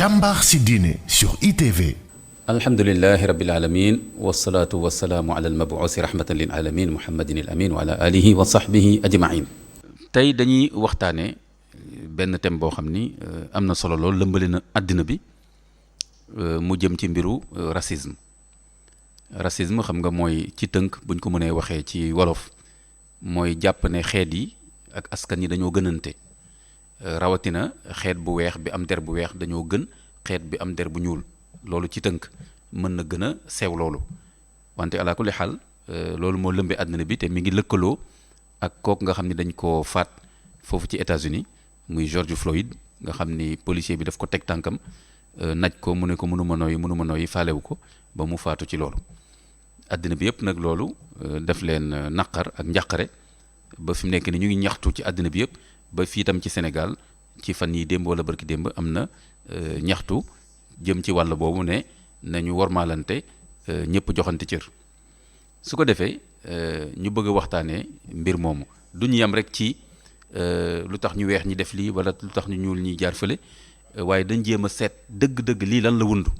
càmbar si diine sur ITV. alhamdulilahi rabbil alamin wasalaatu wasalaamu ala almabuusi rahmatan lil alamin muhammadin al amin wa ala alihi wa sahbihi ajmain. tey dañuy waxtaane benn thème boo xam ni am na solo lool lëmbali na àddina bi mu jëm ci mbiru racisme. racisme xam nga mooy ci tënk buñ ko mënee waxee ci wolof mooy jàpp ne xeet yi ak askan yi dañoo gënante, rawatina xeet bu weex bi am der bu weex dañoo gën xeet bi am der bu ñuul. loolu ci tënk mën na gën a sew loolu wante ala kulli xaal loolu moo lëmbee àddina bi te mi ngi lëkkaloo ak kooku nga xam ni dañ koo faat foofu ci États-Unis muy George Floyd nga xam ni policier bi daf ko teg tànkam naj ko mu ne ko mënuma nooyi faalewu ko ba mu faatu ci loolu. àddina bi yëpp nag loolu def leen naqar ak njàqare ba fi mu nekk ni ñu ngi ñaxtu ci àddina bi yëpp ba fii tam ci Sénégal ci fan yi démb wala barki démb am na ñaxtu jëm ci wàll boobu ne nañu wormaalante ñëpp joxante cër. su ko defee ñu bëgg a waxtaanee mbir moomu du ñu yem rek ci lu tax ñu weex ñi def lii wala lu tax ñu ñuul ñi jaar fële waaye dañ jéem a seet dëgg-dëgg lii lan la wundu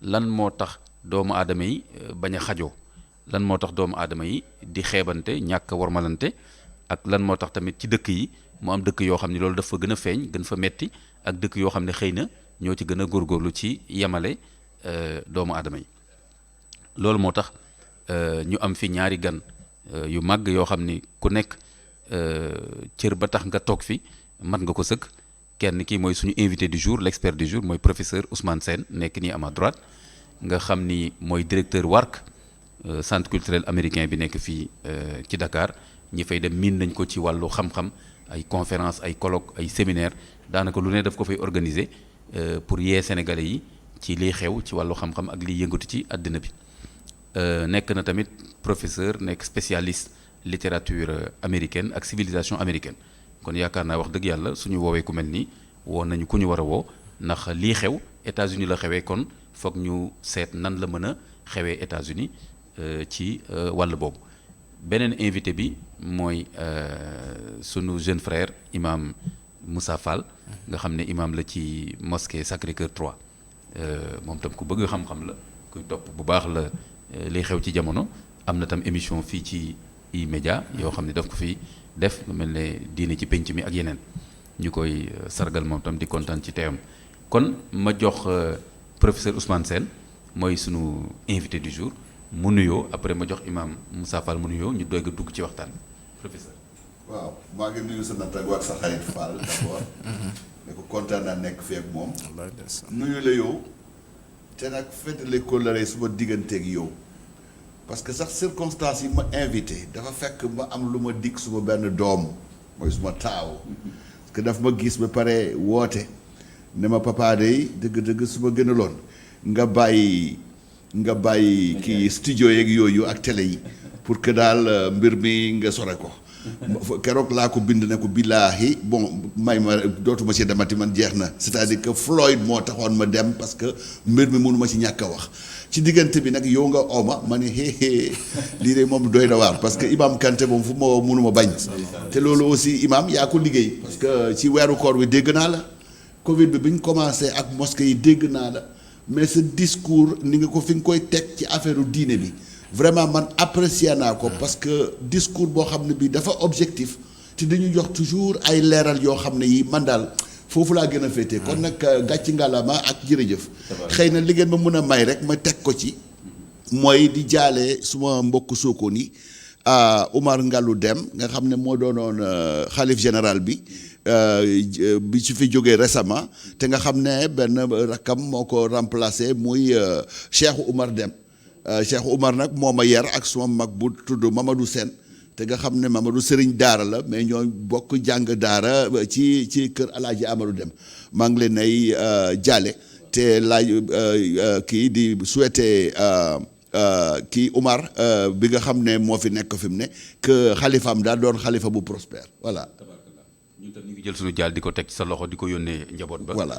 lan moo tax doomu aadama yi bañ a xajoo, lan moo tax doomu aadama yi di xeebante ñàkk a wormalante, ak lan moo tax tamit ci dëkk yi mu am dëkk yoo xam ne loolu dafa gën a feeñ gën fa metti ak dëkk yoo xam ne xëy na ñoo ci gën a góorgóorlu ci yemale doomu aadama yi. loolu moo tax ñu am fi ñaari gan yu màgg yoo xam ni ku nekk cër ba tax nga toog fi mat nga ko sëkk. kenn ki mooy suñu invité du jour l'expert du jour mooy professeur Ousmane Sène nekk nii à ma droite nga xam ni mooy directeur WARC centre culturel américain bi nekk fii ci Dakar. ñi fay dem miin nañ ko ci wàllu xam-xam, ay conférence ay colloque ay séminaire daanaka lu ne daf ko fay organiser pour yee sénégalais yi ci liy xew ci wàllu xam-xam ak liy yëngatu ci àddina bi. nekk na tamit professeur nekk spécialiste littérature américaine ak civilisation américaine. kon yaakaar naa wax dëgg yàlla suñu woowee ku mel nii woo nañu ku ñu war a woo ndax lii xew États-Unis la xewee, kon foog ñu seet nan la mën a xewee États-Unis ci wàll boobu. beneen invité bi mooy sunu jeune frère imam Moussa Fall nga xam ne imam la ci mosquée Sacré-Cœur 3 moom tam ku bëgg xam-xam la kuy topp bu baax la liy xew ci jamono. am na tam émission fii ci E-Média yoo xam ne daf ko fi def lu mel ne diine ci penc mi ak yeneen ñu koy sargal moom tam di kontaan ci teewam. kon ma jox professeur Ousmane Sène mooy sunu invité du jour mu nuyoo, après ma jox imam Moussa Fall mu nuyoo ñu doog a dugg ci waxtaan bi professeur. waaw maa ngi nuyu sa nattaango ak sa xarit Fall d'abord. ne ko kontaan naa nekk fii ak moom. nuyu la yow te nag fëttali kóllëre suma digganteeg yow parce que sax circonstances yi ma invité dafa fekk ma am lu ma dikk suma benn doom mooy suma taaw. parce que daf ma gis ba pare woote ne ma papa day dëgg-dëgg suma gënaloon nga bàyyi kii studio yeeg yooyu ak télé yi pour que daal mbir mi nga sore ko. keroog laa ko bind ne ko billaahi bon may ma dootuma ci demati man jeex na c'est-à-dire que Floyd moo taxoon ma dem parce que mbir mi mënuma ci ñàkk a wax. ci diggante bi nag yow nga ooma ma ne lii de moom doy na waar parce que Imam Kanté moom fu ma mënuma bañ. te loolu aussi imam yaa ko liggéey. parce que ci weeru koor wi dégg naa la Covid bi ñu commencé ak mosquée yi dégg naa la mais ce discours ni nga ko fi nga koy teg ci affaire diine bi. vraiment man apprécier naa ko parce que discours boo xam ne bii dafa objectif te dañu jox toujours ay leeral yoo xam ne yi man daal foofu laa gën a féetee. kon nag gàcci ngalaama ak jërëjëf. xëy na li ngeen ma mën a may rek ma teg ko ci. mooy di jaale suma mbokk Sokone yi Oumar Ngallou Deme nga xam ne moo doonoon xalif général bi bi su fi jógee récemment te nga xam ne benn rakkam moo ko remplacé muy Cheikh Oumar Deme. Cheikh Oumar nag moo ma yar ak suma mag bu tudd Mamadou Sène te nga xam ne Mamadou Serigne Daara la mais ñoo bokk jàng Daara ci kër Alaaji Amadou Deme maa ngi leen ay jaale te laaj kii di souhaiter kii Oumar bi nga xam ne moo fi nekk fi mu ne que xalifaam daal doon xalifa bu prospère voilà. ñun tam ñu ngi jël suñu jaal di ko teg ci sa loxo di ko yónnee njaboot ba. voilà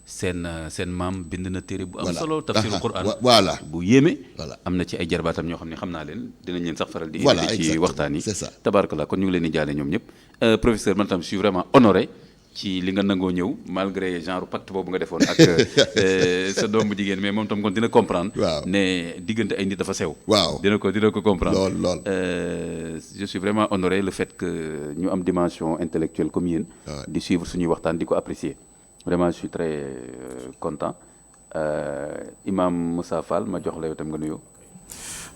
seen maam bind na téere bu am voilà solo. tafsirul Quran voilà bu yéeme. voilà am na ci ay jarbaatam ñoo xam ne xam naa leen dinañ leen sax faral di. voilà invité ci waxtaan yi c'est ça. tabaarakallah kon ñu ngi leen di jaale ñoom ñëpp. professeur man tam je suis vraiment honoré ci li nga nangoo ñëw malgré genre pacte boobu nga defoon ak sa doom bu jigéen mais moom tam kon dina comprendre. waaw ne diggante ay nit dafa sew. waaw dina ko comprendre. lool. Je suis vraiment honoré le fait que ñu am dimension intellectuelle comme yéen. di suivre suñuy waxtaan di ko apprécier. Vraiment je suis très content. Imam Moussa Fall ma jox la yow tam nga nuyoo.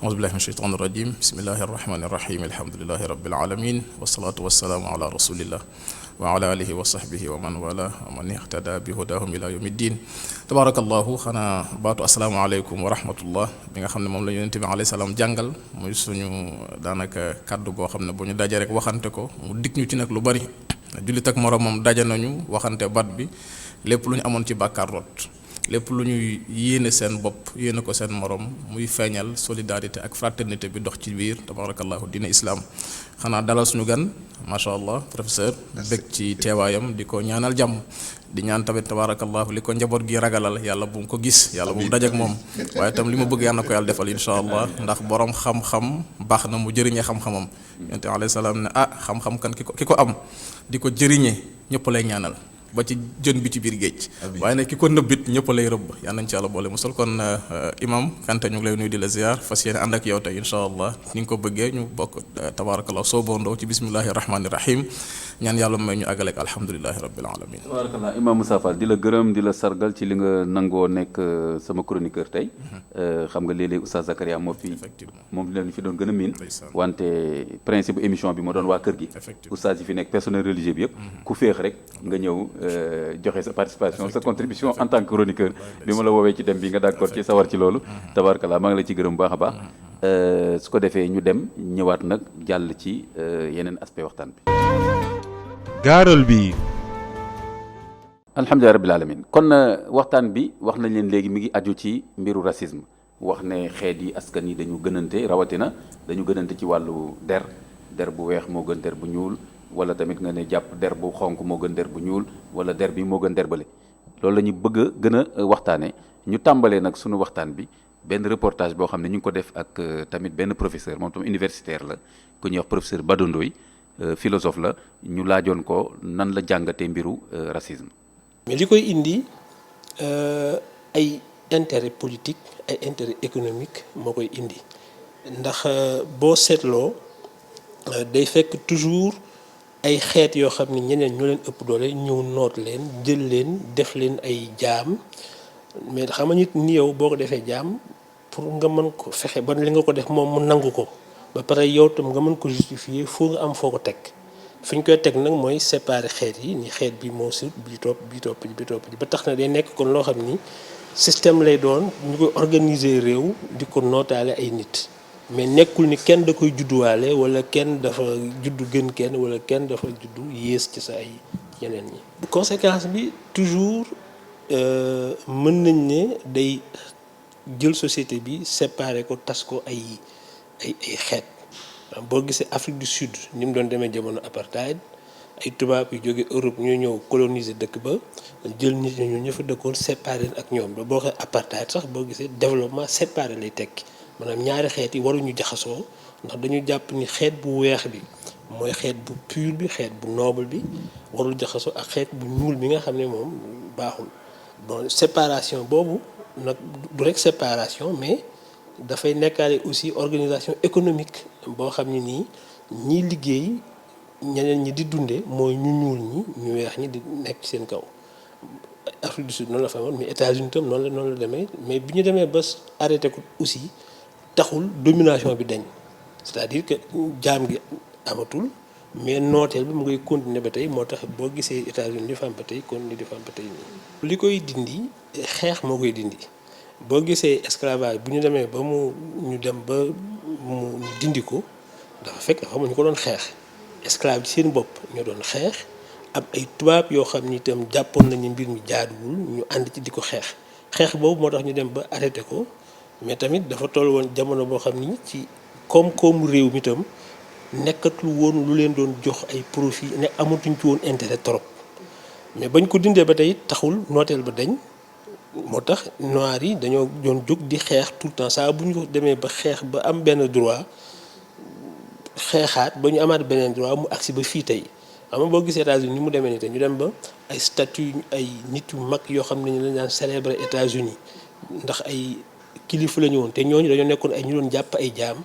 أعوذ بالله من الشيطان الرجيم بسم الله الرحمن الرحيم الحمد لله رب العالمين والصلاة والسلام على رسول الله وعلى آله وصحبه ومن والاه ومن اهتدى بهداهم إلى يوم الدين تبارك الله xanaa baatu asalaamaaleykum wa rahmatullah bi nga xam ne moom la Yonent bi alayhi salaam jàngal muy suñu daanaka kaddu goo xam ne bu ñu daje rek waxante ko mu dig ñu ci nag lu bari jullit ak moromam daje nañu waxante bat bi lépp lu ñu amoon ci bàkkaar rot lépp lu ñuy yéene seen bopp yéene ko seen morom muy feeñal solidarité ak fraternité bi dox ci biir tabarakallahu diine islam xanaa dalal suñu gan macha allah professeur bëgg ci teewaayam di ko ñaanal jàmm di ñaan tamit tabarakallahu li ko njaboot gi ragalal yàlla bu mu ko gis yàlla bu mu dajak moom waaye tam li ma bëgg yàlla na ko yàlla defal insha allah ndax borom xam-xam baax na mu jëriñee xam-xamam yonent alayhi salaam ne xam-xam kan ki ko am di ko jëriñee ñëpp lay ñaanal ba ci jën bi ci biir géej waaye nag ki ko nëbbit ñëpp lay rëbb yal nañ ci yàlla boole musal kon imam Kanté ñu ngi lay nuyu di la ziar fas yéene ànd ak yow tey insha allah ni nga ko bëggee ñu bokk tabarakallah soo bondoo ci bismillahi rahmani rahim ñaan yàlla may ñu àggaleek alhamdulillahi rabbil alamin tabarakallah imam Moussa Fall di la gërëm di la sargal ci li nga nangoo nekk sama chroniqueur tey xam nga léeg-léeg Oustaz Zakaria moom leen fi doon gën a miin wante principe émission bi moo doon waa kër gi oustaz yi fi nekk personnel religieux bi yëpp ku féex rek nga ñëw joxe sa participation sa contribution en tant que chroniqueur bi ma la woowee ci dem bi nga d'accord ci sawar ci loolu tabarakallah maa ngi la ci gërëm bu baax a baax su ko defee ñu dem ñëwaat nag jàll ci yeneen aspect waxtaan bi gaaral bi alhamdulilah rabbil alamin kon waxtaan bi wax nañ leen léegi mi ngi aju ci mbiru racisme wax ne xeet yi askan yi dañu gënante rawatina dañu gënante ci wàllu der bu weex moo gën der bu ñuul wala tamit nga ne jàpp der bu xonk moo gën der bu ñuul wala der bi moo gën der bële loolu la ñu bëgg a gën a waxtaane ñu tàmbalee nag sunu waxtaan bi benn reportage boo xam ne ñu ngi ko def ak tamit benn professeur moom tam universitaire la ku ñuy wax professeur Badou Ndoye philosophe la ñu laajoon ko nan la jàngatee mbiru racisme. mais li koy indi ay intérêt politique ay intérêt économique moo koy indi ndax boo seetloo day fekk toujours ay xeet yoo xam ne ñeneen ñoo leen ëpp doole ñëw noot leen jël leen def leen ay jaam mais xam nga nit ni yow boo ko defee jaam pour nga mën ko fexe ba li nga ko def moom mu nangu ko ba pare yow tam nga mën ko justifier foo nga am foo ko teg fi ñu koy teg nag mooy séparer xeet yi ni xeet bi moo sut bi topp ba tax na day nekk kon loo xam ni système lay doon ñu koy organiser réew di ko nootaale ay nit mais nekkul ni kenn da koy judduwaale wala kenn dafa juddu gën kenn wala kenn dafa juddu yées ci sa ay ñeneen ñi. conséquence bi toujours mën nañ ne day jël société bi séparer ko tas ko ay xeet boo gisee Afrique du Sud ni mu doon demee jamono apartheid ay tubaab yu jóge Europe ñoo ñëw coloniser dëkk ba jël nit ñi fa dëkkoon séparer ak ñoom ba boo xee apartheid sax boo gisee développement séparé lay tekki. maanaam ñaari xeet yi waruñu jaxasoo ndax dañu jàpp ni xeet bu weex bi mooy xeet bu pur bi xeet bu noble bi warul jaxasoo ak xeet bu ñuul bi nga xam ne moom baaxul bon séparation boobu nag du rek séparation mais dafay nekkaale aussi organisation économique boo xam ne nii ñiy liggéey ñeneen ñi di dunde mooy ñu ñuul ñi ñu weex ñi di nekk ci seen kaw Afrique du Sud noonu la fa amoon mais États-Unis tam noonu la demee mais bi ñu demee ba arrêté ko aussi taxul domination bi dañ c'est-à-dire que jaam gi amatul mais nooteel bi mu ngay continuer ba tey moo tax boo gisee États-Unis di fa am ba tey continuer di fa am ba tey nii. li koy dindi xeex moo koy dindi boo gisee esclavage bu ñu demee ba ñu dem ba mu dindi ko dafa fekk dafa ñu ko doon xeex esclave ci seen bopp ñoo doon xeex am ay tubaab yoo xam ni itam jàppoon nañu mbir mi jaaduwul ñu ànd ci di ko xeex boobu moo tax ñu dem ba arrêté ko. mais tamit dafa toll woon jamono boo xam ni ci koom-koomu réew mi tam nekkatul woon lu leen doon jox ay profit ne amatuñ ci woon intérêt trop mais bañ ko dindee ba tey taxul nooteel ba dañ moo tax noir yi dañoo doon jóg di xeex tout le temps saa bu ñu demee ba xeex ba am benn droit xeexaat ba ñu amaat beneen droit mu agsi ba fii tey xam nga boo gisee États-Unis ni mu demee nii te ñu dem ba ay statut ay nit yu mag yoo xam ne ñu lañ daan célébrer États-Unis ndax ay kilifa la ñu woon te ñooñu dañoo nekkoon ay ñu doon jàpp ay jaam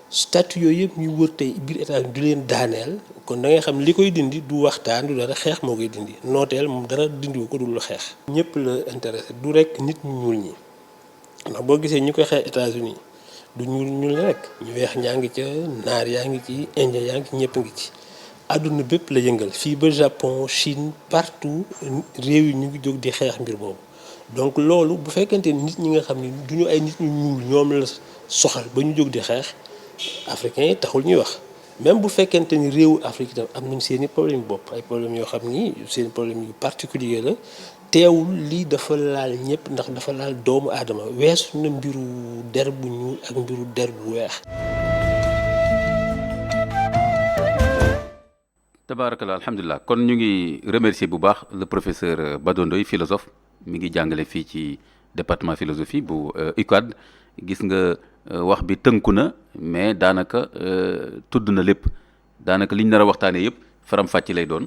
statut yooyu yëpp ñu wër tey biir États-Unis du leen daaneel kon da ngay xam li koy dindi du waxtaan du dara xeex moo koy dindi nooteel moom dara dindiwu ko dul xeex. ñëpp la intéressé du rek nit ñu ñuul ñi ndax boo gisee ñi koy xeex États-Unis du ñuul rek ñu weex ñaa ngi ca naar yaa ngi ci indien yaa ngi ci ñëpp ngi ci. àdduna bépp la yëngal fii ba Japon Chine partout réew yi ñu ngi jóg di xeex mbir boobu donc loolu bu fekkente nit ñi nga xam ni duñu ay nit ñu ñuul ñoom la soxal ba ñu jóg di xeex africains yi taxul ñuy wax même bu fekkente ni réewu Afrique itam am nañ seeni problème bopp ay problème yoo xam ni seen problème yu particulier la teewul lii dafa laal ñëpp ndax dafa laal doomu aadama weesu na mbiru der bu ñuul ak mbiru der bu weex. tabarakallah alhamdulilah kon ñu ngi remercier bu baax le professeur Bado Ndoye philosophe mi ngi jàngale fii ci département philosophie bu UCAD gis nga wax bi tënku na mais daanaka tudd na lépp daanaka liñ nar a waxtaanee yëpp faram-fàcce lay doon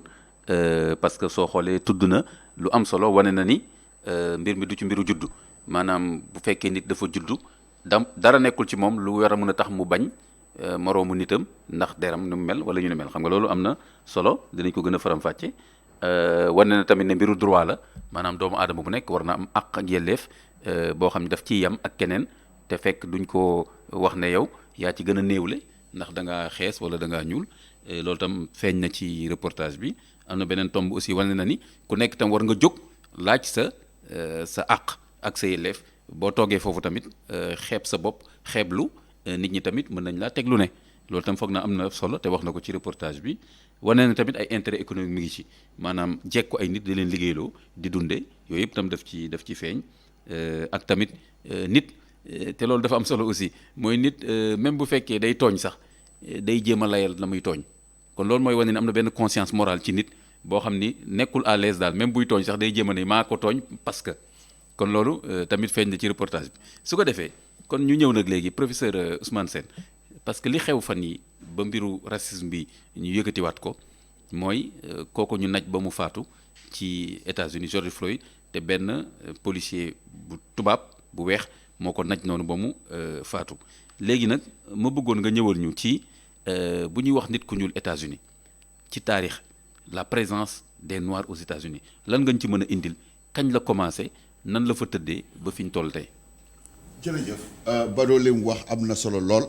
parce que soo xoolee tudd na lu am solo wane na ni mbir mi du ci mbiru juddu maanaam bu fekkee nit dafa juddu dara nekkul ci moom lu war a mën a tax mu bañ moroomu nitam ndax deram nu mu mel wala ñu ne mel xam nga loolu am na solo dinañ ko gën a faram-fàcce wane na tamit ne mbiru droit la maanaam doomu aadama bu nekk war na am àq ak yelleef boo xam ne daf ciy yam ak keneen te fekk duñ ko wax ne yow yaa ci gën a néewle ndax da ngaa xees wala da ngaa ñuul loolu tam feeñ na ci reportage bi am na beneen tomb aussi wane na ni ku nekk tam war nga jóg laaj sa àq ak sa yelleef boo toogee foofu tamit xeeb sa bopp xeeblu nit ñi tamit mën nañ laa teg lu ne loolu tam foog na am na solo te wax na ko ci reportage bi wane na tamit ay intérêt économique mi ngi ci maanaam jekku ay nit di leen liggéeyloo di dunde yooyu yëpp tam daf ci feeñ ak tamit nit te loolu dafa am solo aussi mooy nit même bu fekkee day tooñ sax day jéem a layal la muy tooñ kon loolu mooy wane ne am na benn conscience morale ci nit boo xam ni nekkul à l'aise daal même buy tooñ sax day jéem a ne maa ko tooñ parce que kon loolu tamit feeñ na ci reportage bi su ko defee kon ñu ñëw nag léegi professeur Ousmane Sène parce que li xew fan yi ba mbiru racisme bi ñu yëkkatiwaat ko mooy kooku ñu naj ba mu faatu ci États-Unis George Floyd te benn policier bu tubaab bu weex moo ko naj noonu ba mu faatu léegi nag ma bëggoon nga ñëwal ñu ci bu ñuy wax nit ku ñuul États-Unis ci taarix la présence des noirs aux États-Unis lan nga ñu ci mën a indil kañ la commencé nan la fa tëddee ba fi ñu toll tey. jërëjëf Bado li mu wax am na solo lool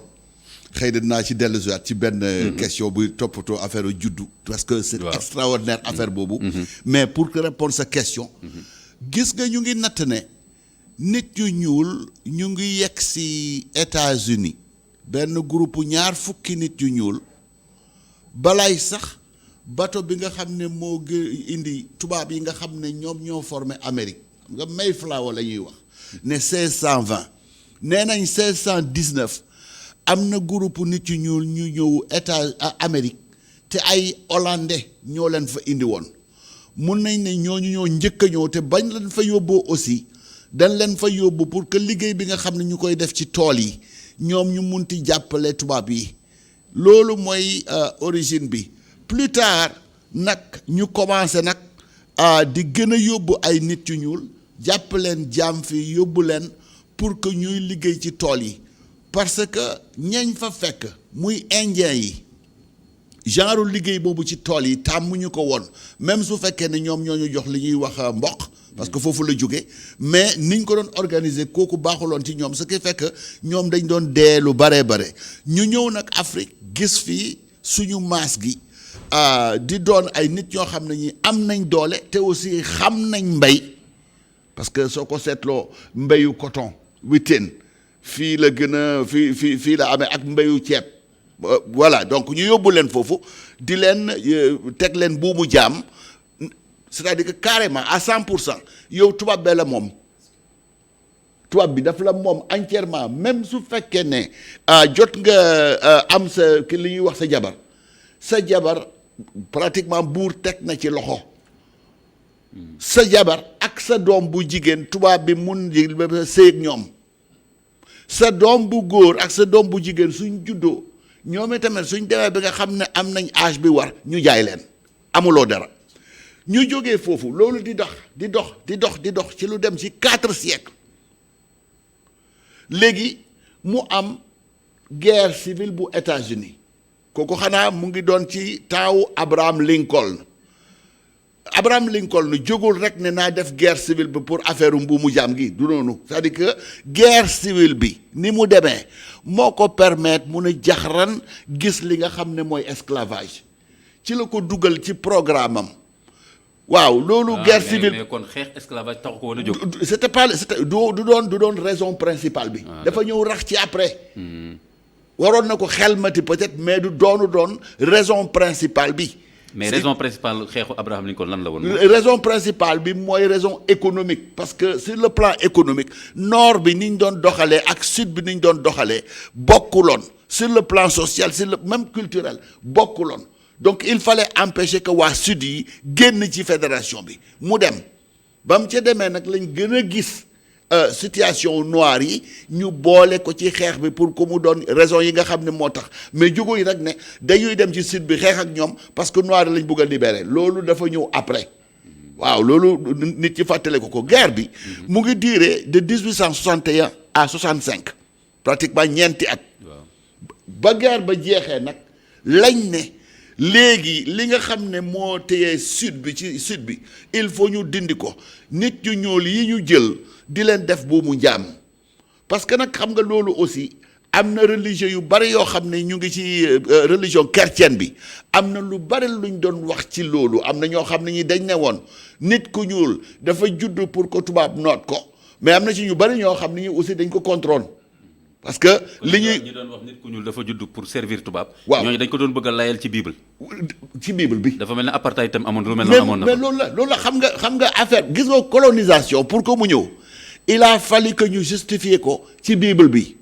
xëy na dinaa ci dellusiwaat ci benn question buy toppatoo affaire juddu parce que c'est extraordinaire affaire boobu mais pour que répondre sa question gis nga ñu ngi natt ne nit yu ñuul ñu ngi yegg si États-Unis benn groupe ñaar fukki nit yu ñuul balaay sax bateau bi nga xam ne moo indi tubaab yi nga xam ne ñoom ñoo formé Amérique nga Mayflower la ñuy wax ne 1620 nee nañ 1619 am na groupe nit yu ñuul ñu ñëw Amérique te ay hollandais ñoo leen fa indi woon mun nañ ne ñooñu ñoo njëkk a ñëw te bañ leen fa yóbboo aussi dañ leen fa yóbbu pour que liggéey bi nga xam ne ñu koy def ci tool yi ñoom ñu munti jàppale tubaab yi loolu mooy origine bi plus tard nag ñu commencé nag di gën a yóbbu ay nit yu ñuul jàpp leen jaam fi yóbbu leen pour que ñuy liggéey ci tool yi parce que ñañ fa fekk muy indien yi genre liggéey boobu ci tool yi tàmmuñu ko woon même su fekkee ne ñoom ñoo ñu jox li ñuy wax mboq parce que foofu la jóge mais niñ ko doon organiser kooku baaxuloon ci ñoom ce qui fait que ñoom dañ doon dee lu bare ñu ñëw nag Afrique gis fii suñu maas gi di doon ay nit ñoo xam ne ñi am nañ doole te aussi xam nañ mbay parce que soo ko seetloo mbayu coton witeen fii la gën a fii la amee ak mbayu ceeb voilà donc ñu yóbbu leen foofu di leen teg leen buumu jaam c'est-à-dire que carrément à 100% yow tubaab bee la moom tubaab bi daf la moom entièrement même su fekkee ne jot nga am sa ki li ñuy wax sa jabar pratiquement buur teg na ci loxo sa jabar ak sa doom bu jigéen tubaab bi mun di sëy ak ñoom sa doom bu góor ak sa doom bu jigéen suñ juddoo ñoom itamit suñ demee bi nga xam ne am nañ âge bi war ñu jaay leen amuloo dara ñu jógee foofu loolu di dox ci lu dem ci 4 siècles léegi mu am guerre civile bu États-Unis kooku xanaa mu ngi doon ci taawu Abraham Lincoln jógul rek ne naa def guerre civile bi pour affaire mbuumu jaam gi du noonu c'est-à-dire que guerre civile bi ni mu demee moo ko permettre mun a jaxran gis li nga xam ne mooy esclavage ci la ko dugal ci programme am waaw loolu guerre civile mais kon xeex esclavage taxu ko woon a jóg. c'était du doon raison principale bi. dafa ñëw rax ci après. waroon na ko xelmati peut-être mais du doon raison principale bi. mais raison principale xeexu Abraham Lincoln lan la woon. raison principale bi mooy raison économique parce que sur le plan économique nord bi ni ñu doon doxalee ak sud bi ni ñu doon doxalee bokkuloon sur le plan social sur le même culturel bokkuloon donc il fallait empêcher que waa sud yi génn ci fédération bi mu dem ba mu ca demee nag lañ gën a gis situation noire yi ñu boole ko ci xeex bi pour que mu doon raison yi nga xam ne moo tax mais jógo yi nag ne dañuy dem ci sud bi xeex ak ñoom parce que noir lañ bëgg a libérer loolu dafa ñëw après waaw loolu nit ci fàttale ko guerre bi mu ngi duré de 1861 à 65 pratiquement ñeenti at ba guerre ba jeexee nag lañ ne léegi li nga xam ne moo téye sud bi il faut ñu dindi ko nit ñu ñuul yi ñu jël di leen def buumu njaam parce que nag xam nga loolu aussi am na religieux yu bari yoo xam ne ñu ngi ci religion chrétienne bi am na lu bari luñ doon wax ci loolu am na ñoo xam ne ñi dañ ne woon nit ku ñuul dafa judd pour que tubaab noot ko mais am na ci ñu bari ñoo xam ne ñi aussi dañ ko contrôle parce que li ñuy doon wax nit ku ñuul dafa judd pour servir tubaab. waaw ñooñu dañ ko doon bëgg a layal ci bible. bi. dafa mel ne apartheid itam amoon lu mel ne amoon na mais loolu la xam nga affaire gis nga colonisation pour que mu ñëw il a fallu que ñu justifier ko ci bible bi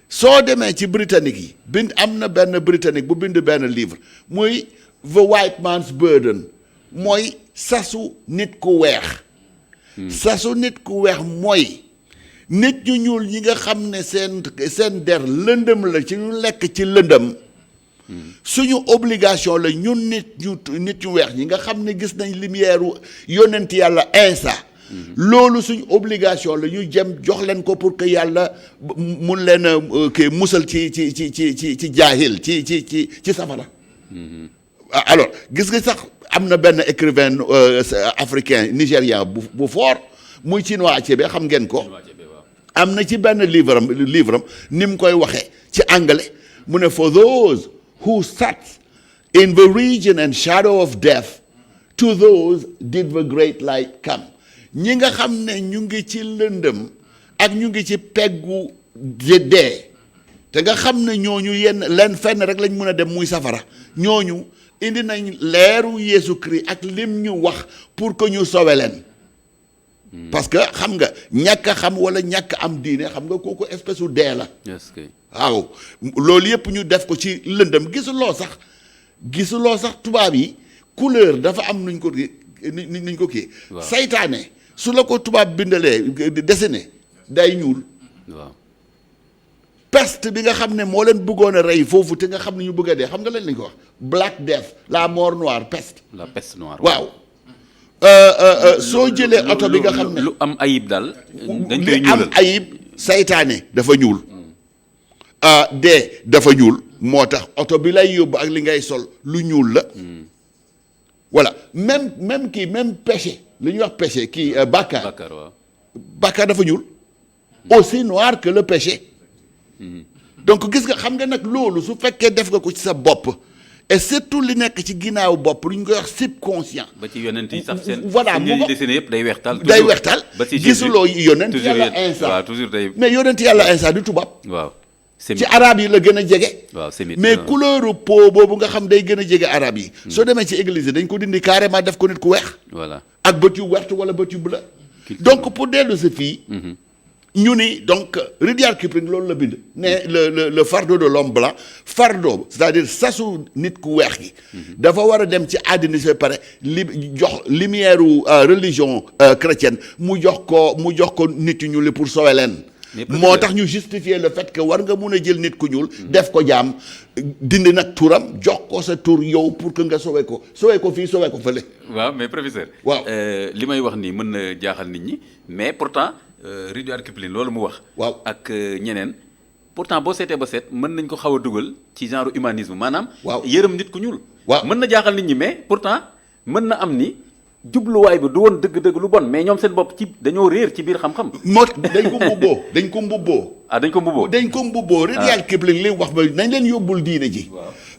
soo demee ci britannique yi am na benn britannique bu bind benn livre muy The White Man's Burden mooy sasu nit ku weex. sasu nit ku weex mooy. nit ñu ñuul ñi nga xam ne seen der lëndëm la ci ñu lekk ci lëndëm suñu obligation la ñun nit ñu weex ñi nga xam ne gis nañ lumière yonent yàlla Insa loolu suñu obligation la ñu jëm jox leen ko pour que yàlla mun leen kii musal ci jaahil ci safara alors gis nga sax am na benn écrivain africain nigérian bu fort muy Chinua Achebe xam ngeen ko am na ci benn livre am ni mu koy waxee ci anglais mu ne for those who sat in the region and shadow of death to those did the great light come ñi nga xam ne ñu ngi ci lëndëm ak ñu ngi ci peggu dee te nga xam ne ñooñu leen fenn rek lañ mën a dem muy safara ñooñu indi nañ leeru Yeesu Christ ak lim ñu wax pour que ñu sowe leen parce que xam nga ñàkk a xam wala ñàkk am diine xam nga kooku espèce u dee la waaw loolu yëpp ñu def ko ci lëndëm gisuloo sax tubaab yi couleur dafa am nuñ ko kii saytaane su la ko tubaab bindalee dessiné day ñuul peste bi nga xam ne moo leen bëggoon a rey foofu te nga xam ne ñu bëgg a dee xam nga leen lañ ko wax Black Death la mort noire peste noire waaw soo jëlee oto bi nga xam ne lu am ayib daal dañ koy li ñuulal am ayib saytaane dafa ñuul dee dafa ñuul moo tax oto bi lay yóbbu ak li ngay sol lu ñuul la voilà même péché li ñuy wax péché bàkkaar dafa ñuul aussi noir que le péché donc gis nga xam nga nag loolu su fekkee def nga ko ci sa bopp et surtout li nekk ci ginnaaw bopp lu ñu koy wax subconscient. ba ci yonent yi sax seen. voilà mu ko dessiné yëpp day weextal. day weextal ba ci gisuloo yonent yàlla Insa waaw toujours day. mais yonent yàlla Insa du tubaab. waaw ci arabe yi la gën a jege. waaw mais couleur peau boobu nga xam day gën a jege arabe yi. soo demee ci église dañ ko dindi carrément def ko nit ku weex. voilà ak bët yu wert wala bët yu bleu. donc pour dellu si fii. ñu ni donc Rudyard Kipling loolu la bind ne le fardeau de l'homme blanc fardeau c'est-à-dire sasu nit ku weex gi dafa war a dem ci àddina si pare jox lumière religion chrétienne mu jox ko nit ñu li pour sowe leen moo tax ñu justifier le fait que war nga mun a jël nit ku ñuul def ko jaam dindi nag turam jox ko sa tur yow pour que nga sowee ko fii sowee ko fële. waaw mais professeur. waaw li may wax nii mën na jaaxal nit ñi mais pourtant Rudyard Kipling loolu mu wax. waaw ak ñeneen. pourtant boo seetee ba seet mën nañ ko xaw a dugal ci genre humanisme maanaam. waaw yërëm nit ku ñuul. waaw mën na jaaxal nit ñi mais pourtant mën na am ni jubluwaay bi du woon dëgg-dëgg lu bon mais ñoom seen bopp ci dañoo réer ci biir xam-xam. moo dañ ko mbubboo dañ ko mbubboo. dañ ko mbubboo. dañ ko mbubboo Rudyard Kipling li wax ba nañ leen yóbbul diine ji.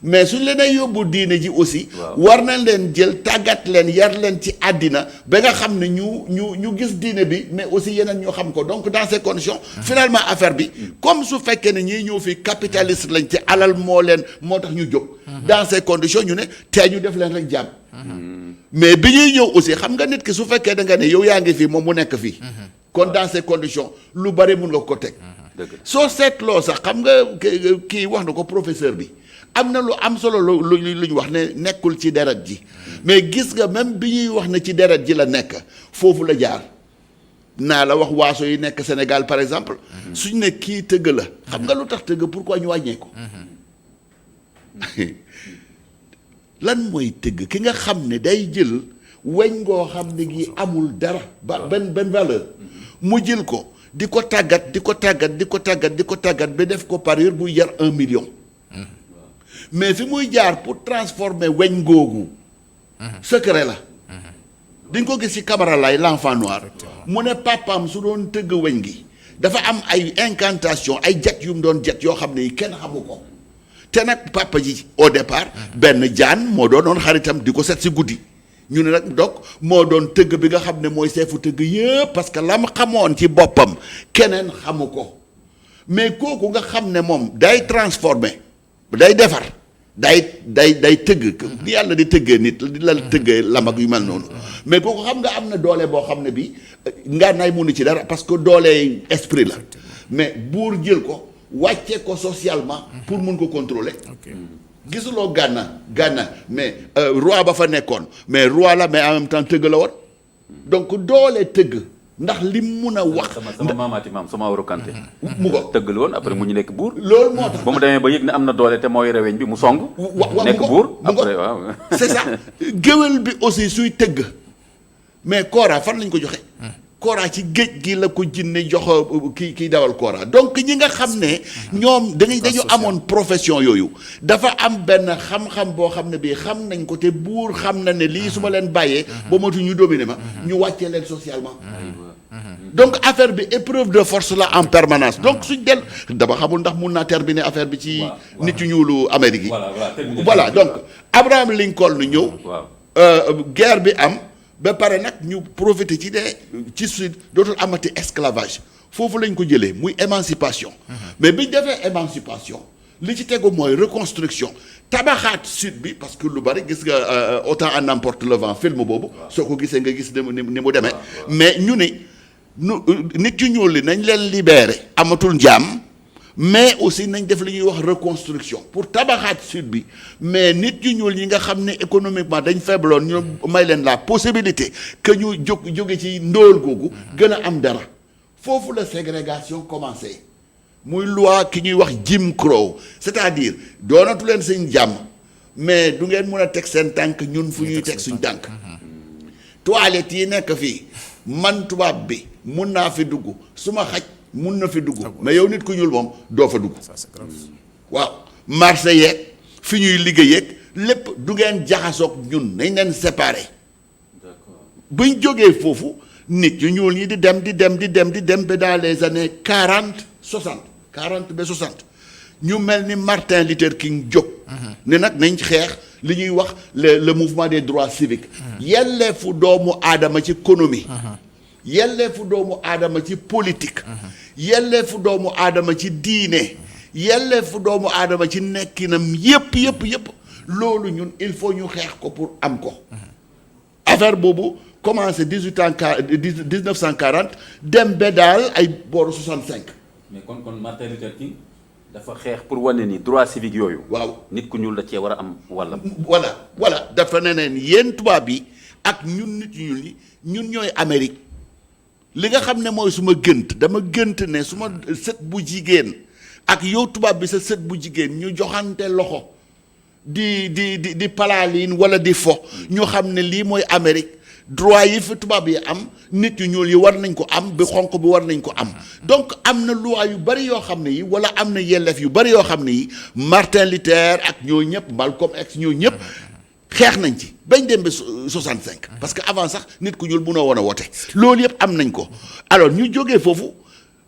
mais suñ leen ay yóbbul diine ji aussi. war nañ leen jël tàggat leen yar leen ci àddina ba nga xam ne ñu gis diine bi mais aussi yeneen ñu xam ko donc dans ces conditions. finalement affaire bi comme su fekkee ne ñiy ñëw fii capitaliste lañ ci alal moo tax ñu jóg. dans ces conditions ñu ne tey ñu def leen rek jàmm. mais bi ñuy ñëw aussi xam nga nit ki su fekkee da nga ne yow yaa ngi fii moom mu nekk fii. kon dans ces conditions lu bari mun nga ko teg. soo seetloo sax xam nga kii wax na ko professeur bi am na lu am solo lu ñu wax ne nekkul ci deret ji mais gis nga même bi ñuy wax ne ci deret ji la nekk foofu la jaar naa la wax waaso yi nekk Sénégal par exemple suñ ne kii tëgg la xam nga lu tax tëgg pourquoi ñu wàññee ko lan mooy tëgg ki nga xam ne day jël weñ ngoo xam ne gi amul dara benn valeur mu jël ko di ko tàggat ba def ko parure buy jar 1 million mais fi muy jaar pour transformer weñ googu secret la di nga ko gis ci Camara Laye l'enfant noir mu ne papaam su doon tëgg weñ gi dafa am ay incantation ay jet yu mu doon jet yoo xam ne yi kenn xamu ko te nag papa ji au départ benn jaan moo doonoon xaritam di ko set si guddi ñu ne nag donc moo doon tëgg bi nga xam ne mooy seefu tëgg yëpp parce que la mu xamoon ci boppam keneen xamu ko mais kooku nga xam ne moom day transformer day defar day tëgg ni yàlla di tëggee nit di la tëggee lam ak yu mel noonu mais kooku xam nga am na doole boo xam ne bi ngànnaay mënu ci dara parce que doole esprit la mais buur jël ko wàcce ko socialement pour mun ko contrôler gisuloo Gànna mais roi ba fa nekkoon mais roi la mais en même temps tëgg la woon donc doole tëgg ndax li mun a wax. sama maamaati maam sama Awro Kanté mu ko tëgg la woon après mu ñu nekk buur. loolu moo tax ba mu demee ba yëg ne am na doole te moo yore weñ bi mu song. nekk buur après waaw. c'est ça géwél bi aussi suy tëgg mais Kora fan lañ ko joxe. Kora ci géej gi la ko jinne jox kii dawal Kora donc ñi nga xam ne ñoom dañu amoon profession yooyu dafa am benn xam-xam boo xam ne bii xam nañ ko te buur xam na ne lii su ma leen bàyyee ba matu ñu dominer ma ñu wàccee leen socialement donc affaire bi épreuve de force la en permanence donc suñ del dama xamul ndax mun naa terminer affaire bi ci nit yu ñuulu Amérique yi voilà donc Abraham Lincoln ñëw guerre bi am ba pare nag ñu profité ci sud dootul amati esclavage foofu lañ ko jëlee muy émancipation mais biñ defee émancipation li ci tegu mooy reconstruction tabaxaat sud bi parce que lu bari gis nga autant en emporte le vent film boobu soo ko gisee nga gis ni mu demee mais ñu ne nit yu ñuul li nañ leen libérer amatul njaam mais aussi nañ def li ñuy wax reconstruction pour tabaxaat sud bi mais nit yu ñuul ñi nga xam ne économiquement dañ faibloon ñu may leen la possibilité que ñu jóge ci ndóol googu gën a am dara foofu la ségrégation commencé muy loi ki ñuy wax Jim Crow c'est-à-dire doonatu leen seen jàmm mais du ngeen mën a teg seen tànk ñun fu ñuy teg suñ tànk toilette yi nekk fii man tubaab bi mun naa fi dugg su ma xaj mun na fi dugg mais yow nit ku ñuul moom doo fa dugg waaw marché yeeg fi ñuy liggéey yeeg lépp du ngeen jaxasoog ñun nañ leen séparé buñ jógee foofu nit yu ñuul ñi di dem ba dans les années 40 ba 60 ñu mel ni Martin Luther King jóg ne nag nañ xeex li ñuy wax le mouvement des droits civiques yelleefu doomu aadama ci économie yelleefu doomu aadama ci politique yelleefu doomu aadama ci diine yelleefu doomu aadama ci nekkinam yépp loolu ñun il faut ñu xeex ko pour am ko affaire boobu commencé 1940 dem ba daal ay booru 65 mais kon Martin Luther King dafa xeex pour wane ni droit civique yooyu waaw nit ku ñuul da cee war a am wàllam voilà dafa ne neen yéen tubaab bi ak ñun nit ñuul ñi ñun ñooy Amérique li nga xam ne mooy suma gënt dama gënt ne suma sët bu jigéen ak yow tubaab bi sa sët bu jigéen ñu joxante loxo di palaalin wala di fo ñu xam ne lii mooy Amérique droit yi fi tubaab yi am nit yu ñuul yi war nañ ko am bi xonq bi war nañ ko am donc am na loi yu bari yoo xam ne yi wala am na yelleef yu bari yoo xam ne yi Martin Luther ak ñoo ñëpp Malcolm X ñoo ñëpp xeex nañ ci bañ dem ba 65 parce que avant sax nit ku ñuul mënoo woon a wote loolu yëpp am nañ ko alors ñu jógee foofu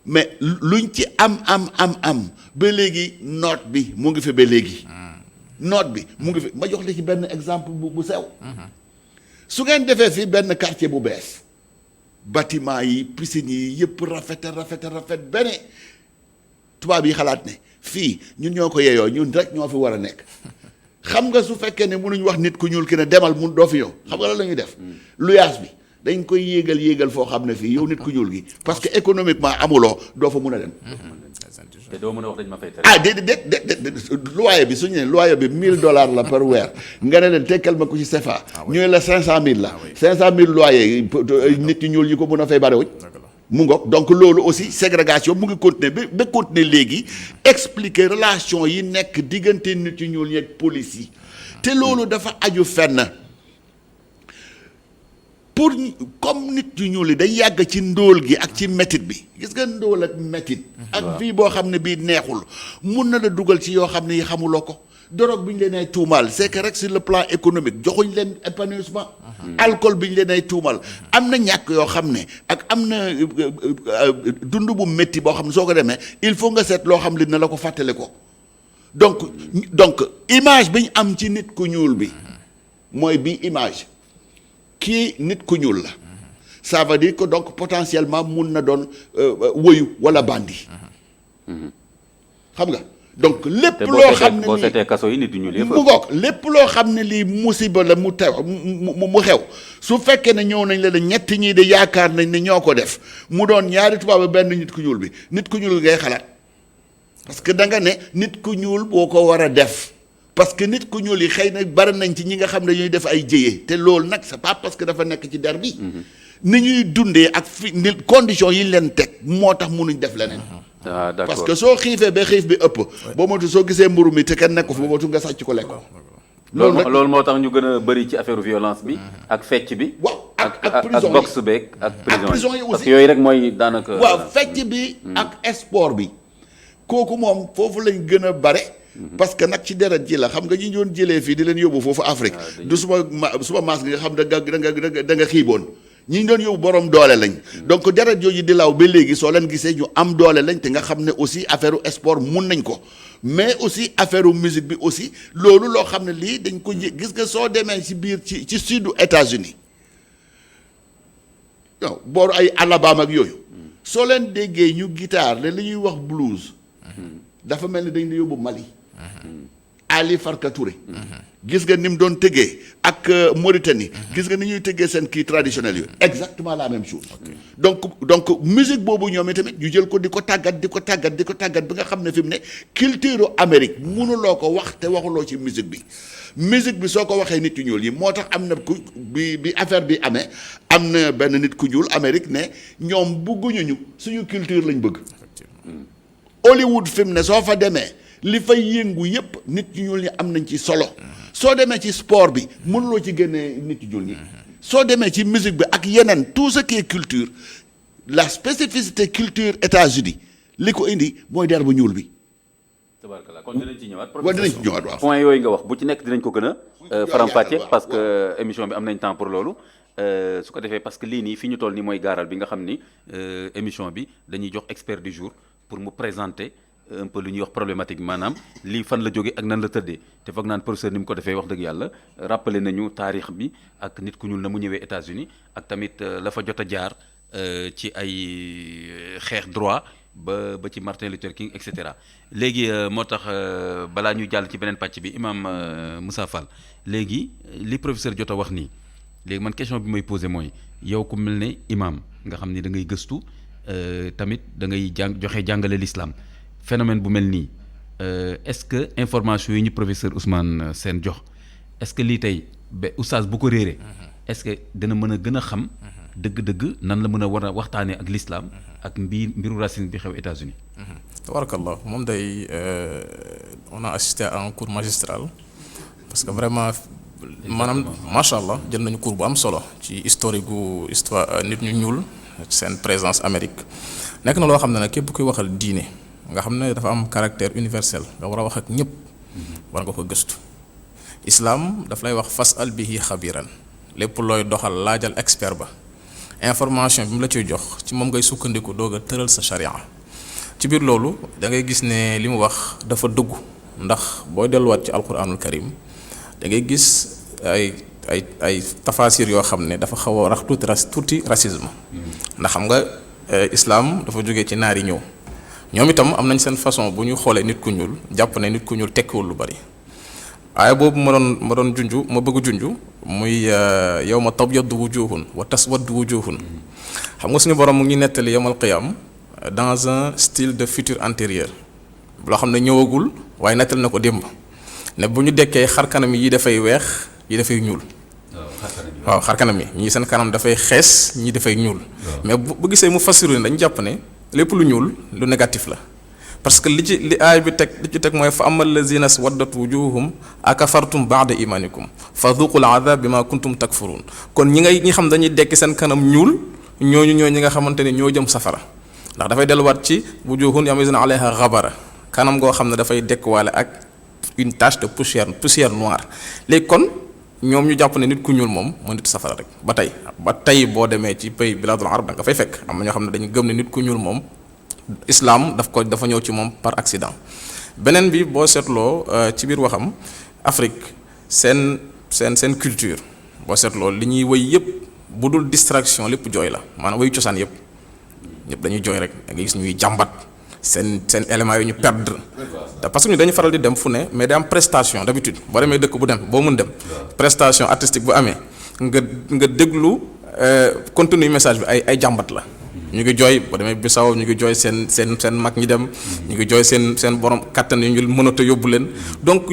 mais luñ ci am ba léegi note bi mu ngi fi ba léegi note bi mu ngi fi ma jox la ci benn exemple bu sew su ngeen defee fii benn quartier bu bees bâtiment yi piscines yi yëpp rafet benn tubaab yi xalaat ne fii ñun ñoo ko yeyoo ñun rek ñoo fi war a nekk xam nga su fekkee ne mënuñ wax nit ku ñuul ki ne demal mun doo fi yow xam nga lan la ñuy def luyaas bi dañ koy yéegal foo xam ne fii yow nit ku ñuul gi parce que économiquement amuloo doo fa mun a dem. te doo mën a wax dañ ma fay tere. ah déedéet loyer bi suñu ne loyer bi $1000 la par weer nga ne leen tekkal ma ko ci CFA. ñu ne la 500000 la. 500000 loyer nit ñu ñuul ñi ko mën a fay bariwuñ. mu ngoog donc loolu aussi ségrégation mu ngi continuer ba continuer léegi expliquer relation yi nekk diggante nit ñu ñuul ñi ak police yi te loolu dafa aju fenn. pour comme nit yu ñuul yi day yàgg ci ndóol gi ak ci métit bi gis nga ndóol ak métit ak fii boo xam ne bii neexul mun na la dugal ci yoo xam ne yi xamuloo ko drogue bi ñu leen ay tuumaal c'est que rek sur le plan économique joxuñ leen épanouissement alcool bi ñu leen ay tuumaal am na ñàkk yoo xam ne ak am na dund bu métti boo xam ne soo ko demee il faut nga seet loo xam li na la ko fàttale ko donc image bi ñu am ci nit ku ñuul bi mooy bii image kii nit ku ñuul la ça veut dire que donc potentiellement mun na doon woyu wala bandi xam nga donc lépp loo xam ne boo seetee kaso yi nit ñuul yëpp mu ngoog lépp loo xam ne lii musiba la mu tew mu xew su fekkee ne ñëw nañ la ñetti ñii de yaakaar nañ ne ñoo ko def mu doon ñaari tubaab benn nit ku ñuul bi nit ku ñuul ngay xalaat parce que da nga ne nit ku ñuul boo ko war a def parce que nit ku ñuul yi xëy na bari nañ ci ñi nga xam ne ñuy def ay jëyee te loolu nag c'est pas parce que dafa nekk ci der bi ni ñuy dundee ak fi ni conditions yi leen teg moo tax mënuñ def leneen ah d'accord parce que soo xiifee ba xiif bi ëpp boo moytu soo gisee mburu mi te kenn nekk fa boo moytu nga sàcc ko lekk loolu moo tax ñu gën a bëri ci affaire violence bi ak fecc bi waaw ak prison ak boxe beeg ak prison yi parce aussi que yooyu rek mooy daanaka waaw fecc bi ak sport bi kooku moom foofu lañ gën a bare parce que nag ci deret ji la xam nga ñi doon jëlee fii di leen yóbbu foofu Afrique du suma maas nga xam da nga xiiboon ñi doon yóbbu borom doole lañ donc deret jooju di law ba léegi soo leen gisee ñu am doole lañ te nga xam ne aussi affaire sport mun nañ ko mais aussi affaire musique bi aussi loolu loo xam ne lii dañ ko gis nga soo demee ci biir ci sudu États-Unis non booru ay Alabama ak yooyu soo leen déggee ñu guitare li ñuy wax blues dafa mel ni dañ di yóbbu Mali Ali Farka Touré gis nga ni mu doon tëggee ak Mauritanie gis nga ni ñuy tëggee seen kii traditionnel yooyu exactement la même chose donc musique boobu ñoom tamit ñu jël ko di ko tàggat bi nga xam ne fi mu ne culture Amérique mënuloo ko wax te waxuloo ci musique bi soo ko waxee nit yu ñuul yi moo tax am na ku bi affaire bi amee am na benn nit ku ñuul Amérique ne ñoom bëgguñu ñu suñu culture lañ bëgg Hollywood fi mu ne soo fa demee li fay yëngu yépp nit ñu ñuul ñi am nañ ci solo soo demee ci sport bi mënuloo ci génnee nit ñu ñuul ñi soo demee ci musique bi ak yeneen tout ce qui est culture la spécificité culture États-Unis li ko indi mooy der bu ñuul bi. tabarkalla kon dinañ ci ñëwaat. waaw dinañ ci ñëwaat waaw. point yooyu nga wax bu ci nekk dinañ ko gën a faram-fàcce parce que émission bi am nañ temps pour loolu. su ko defee parce que lii nii fi ñu toll nii mooy gaaral bi nga xam ni émission bi dañuy jox expert du jour pour mu présenter. un peu lu ñuy wax problématique maanaam lii fan la jóge ak nan la tëddee te foog naan professeur ni mu ko defee wax dëgg yàlla rappelé nañu taarix bi ak nit ku ñuul na mu ñëwee États-Unis ak tamit la fa jot a jaar ci ay xeex droit ba ci Martin Luther King et cetera léegi moo tax balaa ñuy jàll ci beneen pàcc bi imam Moussa Fall léegi li professeur jot a wax nii léegi man question bi may posé mooy yow ku mel ne imam nga xam ni da ngay gëstu tamit da ngay joxe jàngale l'islam phénomène bu mel nii est-ce que information yi ñu professeur Ousmane Sène jox est-ce que lii tey ba oustaz bu ko réeree est-ce que dana mën a gën a xam dëgg-dëgg nan la mën a war a waxtaanee ak l'islam ak mbiru racisme bi xew États-Unis. tabarakallah moom day on a assisté à un cours magistral parce que vraiment maanaam macha allah jël nañu cours bu am solo ci historique gu histoire nit ñu ñuul seen présence Amérique nekk na loo xam ne nag képp kuy waxal diine nga xam ne dafa am caractère universel nga war a wax ak ñëpp war nga ko gëstu. islam daf lay wax fas'al bihi xabiran lépp looy doxal laajal expert ba information bi mu la ciy jox ci moom ngay sukkandiku doog a tëral sa charia ci biir loolu da ngay gis ne li mu wax dafa dëggu ndax booy delluwaat ci alquranul karim da ngay gis ay tafasir yoo xam ne dafa xaw a rax tuuti racisme ndax xam nga islam dafa jógee ci naar yi ñëw ñoom itam am nañ seen façon bu ñu xoolee nit ku ñuul jàpp ne nit ku ñuul tekkiwul lu bari aaya boobu ma doon junju ma bëgg junju muy yawma tabyaddu wujuhun wa taswaddu wujuhun xam nga suñu borom mu ngi nettali yawmal qiyam dans un style de futur antérieur loo xam ne ñëwagul waaye nettali na ko démb ne bu ñu dekkee xar kanam yi dafay weex yi dafay ñuul. waaw xar kanam yi ñii seen kanam dafay xees ñii dafay ñuul. mais bu gisee mu fassiru dañu jàpp ne lépp lu ñuul lu négatif la. parce que li aay bi li ci teg mooy fa amal lazina swaddat wujuhum akafartum ba'da imanikum fa dhuqul adhab bima kuntum takfurun kon ñi xam dañuy dekki seen kanam ñuul ñooñu ñi nga xamante ni ñoo jëm safara ndax dafay delluwaat ci wujuhun yamizuna alayha ghabara kanam goo xam ne dafay dekkwaale ak une tache de poussière noire léegi kon ñoom ñu jàpp ne nit ku ñuul moom mooy nit safara rek ba tey boo demee ci pays biladul arab da nga fay fekk am na ñoo xam ne dañu gëm ne nit ku ñuul moom islam dafa ñëw ci moom par accident. beneen bi boo seetloo ci biir waxam Afrique seen culture boo seetloo li ñuy wëy yëpp bu dul distraction lépp jooy la maanaam wëyu cosaan yëpp dañuy jooy rek da ngay gis ñuy jàmbat seen éléments yi ñu perdre parce que ñu dañu faral di dem fu ne mais day am prestation d'habitude boo demee dëkk bu dem boo mën dem prestation artistique bu amee nga déglu contenu message bi ay jàmbat la. ñu ngi jooy boo demee Bissau ñu ngi jooy seen mag ñi dem ñu ngi jooy seen borom kattan yi ñu mënata yóbbu leen donc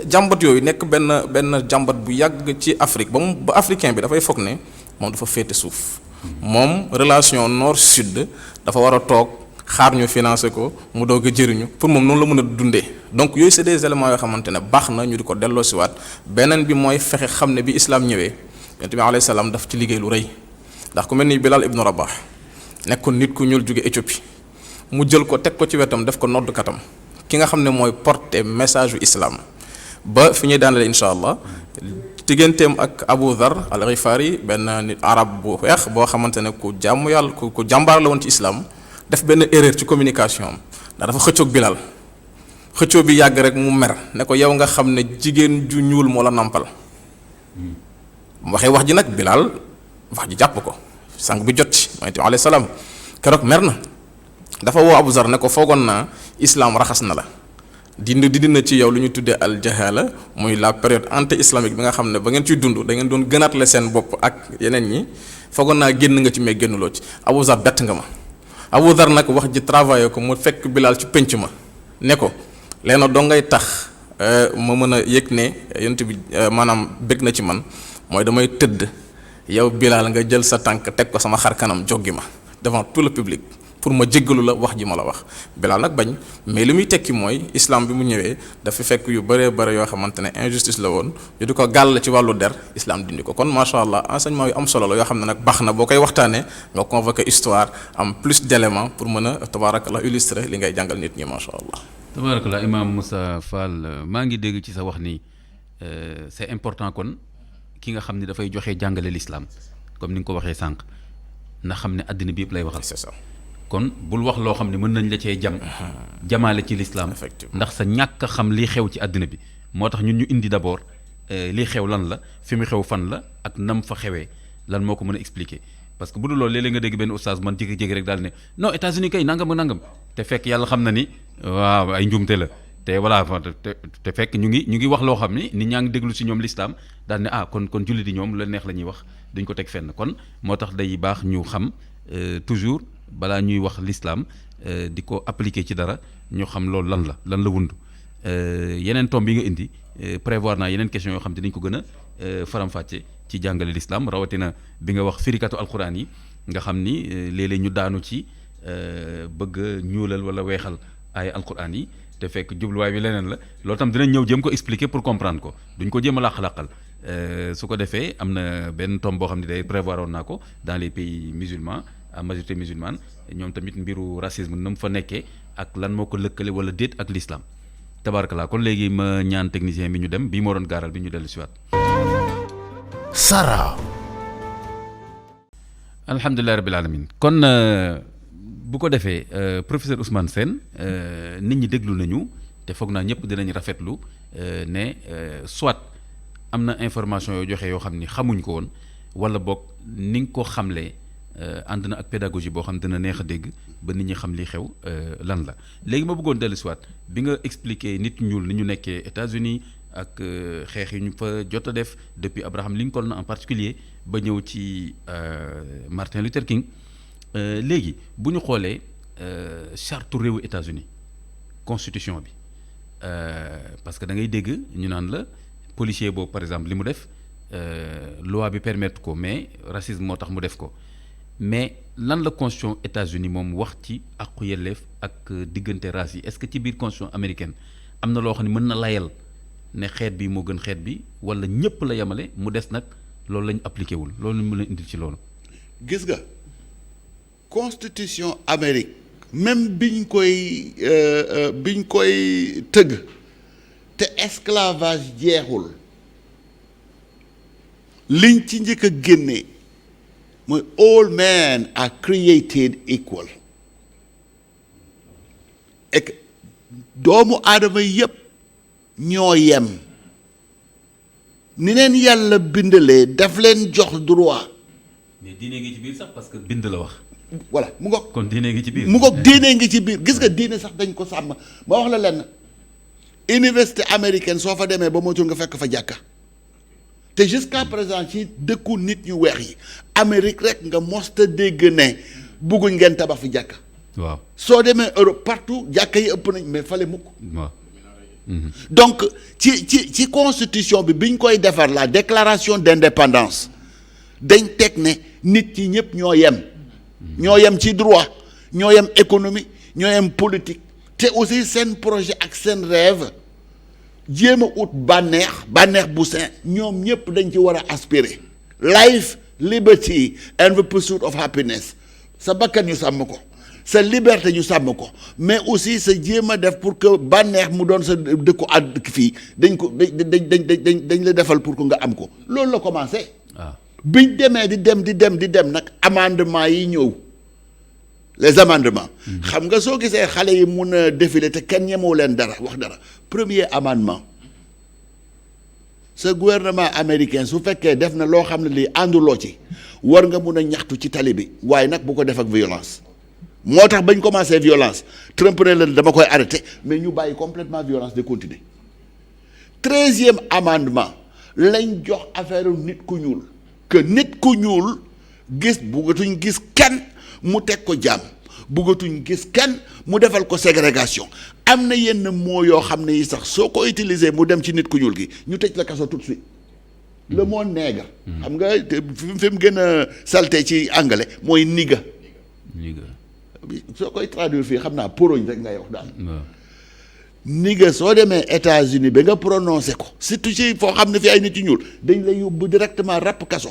jàmbat yooyu nekk benn jàmbat bu yàgg ci Afrique ba africain bi dafay foog ne moom dafa féete suuf moom relation nord sud dafa war a toog xaar ñu financé ko mu doog a jëriñu pour moom noonu la mën a dundee donc yooyu c'est des éléments yoo xamante ne baax na ñu di ko delloosiwaat beneen bi mooy fexe xam ne bi islam ñëwee yonent bi alayhi salaam daf ci liggéey lu rëy ndax ku mel ni Bilal ibnu Rabah nekkoon nit ku ñuul jóge Éthiopie mu jël ko teg ko ci wetam def ko noddkatam ki nga xam ne mooy porter message yu islam ba fi ñuy daanale incha allah digganteem ak Abu Dhar al-Ghifari benn nit arab bu weex boo xamante ne ku jàmm yàlla ku jàmbaar la woon ci islam def benn erreur ci communication am ndax dafa xëccoog Bilal xëccoo bi yàgg rek mu mer ne ko yow nga xam ne jigéen ju ñuul moo la nampal mu waxee wax ji nag Bilal wax ji jàpp ko sang bi jot ci Yonent bi alayhi salaam keroog mer na dafa woo Abu Zar ne ko foogoon naa islam raxas na la dindi na ci yow lu ñu tuddee al jahala muy la période anti islamique bi nga xam ne ba ngeen ciy dund da ngeen doon gënaat la seen bopp ak yeneen ñi foogoon naa génn nga ci mais génnuloo ci Abu Zar bett nga ma Abu Zar nag wax ji travaillé ko mu fekk Bilal ci penc ma ne ko leena doo ngay tax ma mën a yëg ne Yonent bi maanaam bëgg na ci man mooy damay tëdd yow Bilal nga jël sa tànk teg ko sama xar kanam joggi ma devant tout le public pour ma jéggalu la wax ji ma la wax Bilal nag bañ mais li muy tekki mooy islam bi mu ñëwee dafa fekk yu bëree bëri yoo xamante ne injustice la woon ñu di ko gàll ci wàllu der islam dindi ko kon macha allah enseignement yu am solo la yoo xam ne nag baax na boo koy waxtaanee nga convoquer histoire am plus d'éléments pour mën a tabaarakallah illustrer li ngay jàngal nit ñi macha allah. tabaarakallah Imam Moussa Fall maa ngi dégg ci sa wax ni c'est important kon ki nga xam ne dafay joxe jàngale l'islam comme ni nga ko waxee sànq na xam ne àddina bi yëpp lay waxal. c'est ça. kon bul wax loo xam ne mën nañ la cee jamaale ci l'islam ndax sa ñàkk a xam lii xew ci àddina bi moo tax ñun ñu indi d'abord lii xew lan la fi mu xew fan la ak nam fa xewee lan moo ko mën a expliquer parce que bu dul loolu léeg-léeg nga dégg benn oustaz man jékki-jékki rek daal ne non États-Unis kay nangam ak nangam te fekk yàlla xam na ni waaw ay njuumte la te voilà te fekk ñu ngi wax loo xam ni nit ñaa ngi déglu si ñoom l'islam daal ne kon jullit yi ñoom la neex la ñuy wax duñ ko teg fenn kon moo tax day baax ñu xam toujours balaa ñuy wax l'islam di ko appliquer ci dara ñu xam loolu lan la wundu yeneen tomb bi nga indi prévoir naa yeneen question yoo xam te dañ ko gën a faram-fàcce ci jàngale l'islam rawatina bi nga wax firikatu alquran yi nga xam ni léeg-léeg ñu daanu ci bëgg a ñuulal wala weexal ay alquran yi te fekk jubluwaay bi leneen la loolu tam dinañ ñëw jéem ko expliquer pour comprendre ko duñ ko jéem a làq-làqal su ko defee am na benn tombe boo xam ne day prévoir woon naa ko dans les pays musulmans à majorité musulmane ñoom tamit mbiru racisme na mu fa nekkee ak lan moo ko lëkkale wala déet ak l'islam tabarakallah kon léegi ma ñaan technicien bi ñu dem bii moo doon gaaral bi ñu dellu si waat Sara. alhamdulilah rabbil alamin kon bu ko defee professeur Ousmane Sène nit ñi déglu nañu te foog naa ñëpp dinañ rafetlu ne soit am na information yoo joxe yoo xam ni xamuñ ko woon wala boog ni nga ko xamlee ànd na ak pédagogie boo xam dina neex a dégg ba nit ñi xam li xew lan la léegi ma bëggoon dellu si waat bi nga expliqué nit ñuul ni ñu nekkee États-Unis ak xeex yi ñu fa jot a def depuis Abraham Lincoln en particulier ba ñëw ci Martin Luther King léegi bu ñu xoolee charte réewu États-Unis constitution bi parce que da ngay dégg ñu naan la policier boobu par exemple li mu def loi bi permettre ko mais racisme moo tax mu def ko mais lan la constitution États-Unis moom wax ci àqu yelleef ak diggante race yi est-ce que ci biir constitution américaine am na loo xam ne mën na layal ne xeet bi moo gën xeet bi wala ñëpp la yemale mu des nag loolu lañ appliqué wul loolu mën a indil ci loolu. gis nga constitution Amérique même biñ koy tëgg te esclavage jeexul liñ ci njëkk a génnee mooy all men are created equal et que doomu aadama yépp ñoo yem ni leen yàlla bindalee daf leen jox droit. mais diine ngi ci biir sax parce que bind la wax. voilà mu ngoog. kon diine ngi ci biir. mu ngoog diine ngi ci biir gis nga diine sax dañ ko sàmm ma wax la lenn université américaine soo fa demee ba moytuwul nga fekk fa jàkka te jusqu'à présent ci dëkku nit ñu weex yi Amérique rek nga mosta dégg ne bugguñ ngeen tabax fi jàkka. waaw soo demee Europe partout jàkka yi ëpp nañ mais fale mukk. waaw. donc ci constitution bi biñ koy defar la déclaration d'indépendance dañ teg ne nit ci ñëpp ñoo yem. ñoo yem ci droit ñoo yem économie ñoo yem politique te aussi seen projet ak seen rêve jéem a ut bànneex bu sain ñoom ñëpp dañ ci war a aspirer. life liberty and the pursuit of happiness sa bakkan ñu sàmm ko sa liberté ñu sàmm ko mais aussi sa jéem a def pour que bànneex mu doon sa dëkku àdd fii dañ la defal pour que nga am ko loolu la commencé. biñ demee di dem nag amendement yi ñëw les amendements. xam nga soo gisee xale yi mun a défiler te kenn ñemewu leen dara wax dara premier amendement sa gouvernement américain su fekkee def na loo xam ne lii ànduloo ci war nga mun a ñaxtu ci tali bi waaye nag bu ko def ak violence. moo tax bañ commencé violence Trump ne leen dama koy arrêté mais ñu bàyyi complètement violence de continuer 13e amendement lañ jox affaire nit ku ñuul que nit ku ñuul buggatuñ gis kenn mu teg ko jàmm buggatuñ gis kenn mu defal ko ségrégation am na yenn mots yoo xam ne yi sax soo ko utiliser mu dem ci nit ku ñuul gi ñu tëj la kaso tout de suite le mot nègre xam nga fi mu gën a salté ci anglais mooy nigga soo koy traduire fii xam naa poroñ rek ngay wax daal. ni nga soo demee États-Unis ba nga prononcé ko surtout ci foo xam ne fi ay nit yu ñuul dañ lay yóbbu directement ràpp kaso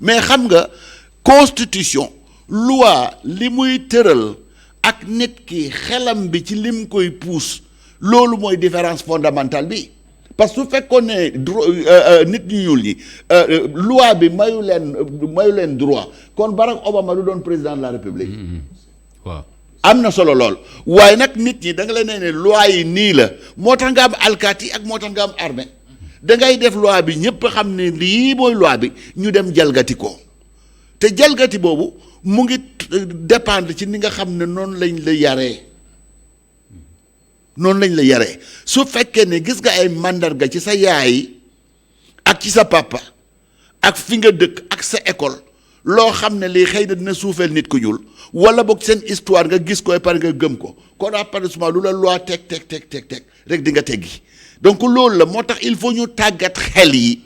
mais xam nga constitution loi li muy tëral ak nit ki xelam bi ci lim koy pousse loolu mooy différence fondamentale bi parce que su fekkoon ne nit ñu ñuul ñi loi bi mayu leen droit kon Barack Obama du doon président de la République. waaw. am na solo lool waaye nag nit ñi da nga leen ne loi yi nii la moo tax nga am alkaati ak moo tax nga am armée da ngay def loi bi ñëpp xam ne lii mooy loi bi ñu dem jalgati ko te jalgati boobu mu ngi dépendre ci ni nga xam ne noonu lañ la yaree su fekkee ne gis nga ay màndarga ci sa yaay ak ci sa papa ak fi nga dëkk ak sa école loo xam ne lii xëy na dina suufeel nit ku ñuul wala boog seen histoire nga gis koy par nga gëm ko kon apparemment lu la loi teg rek di nga teggi donc loolu la moo tax il faut ñu tàggat xel yi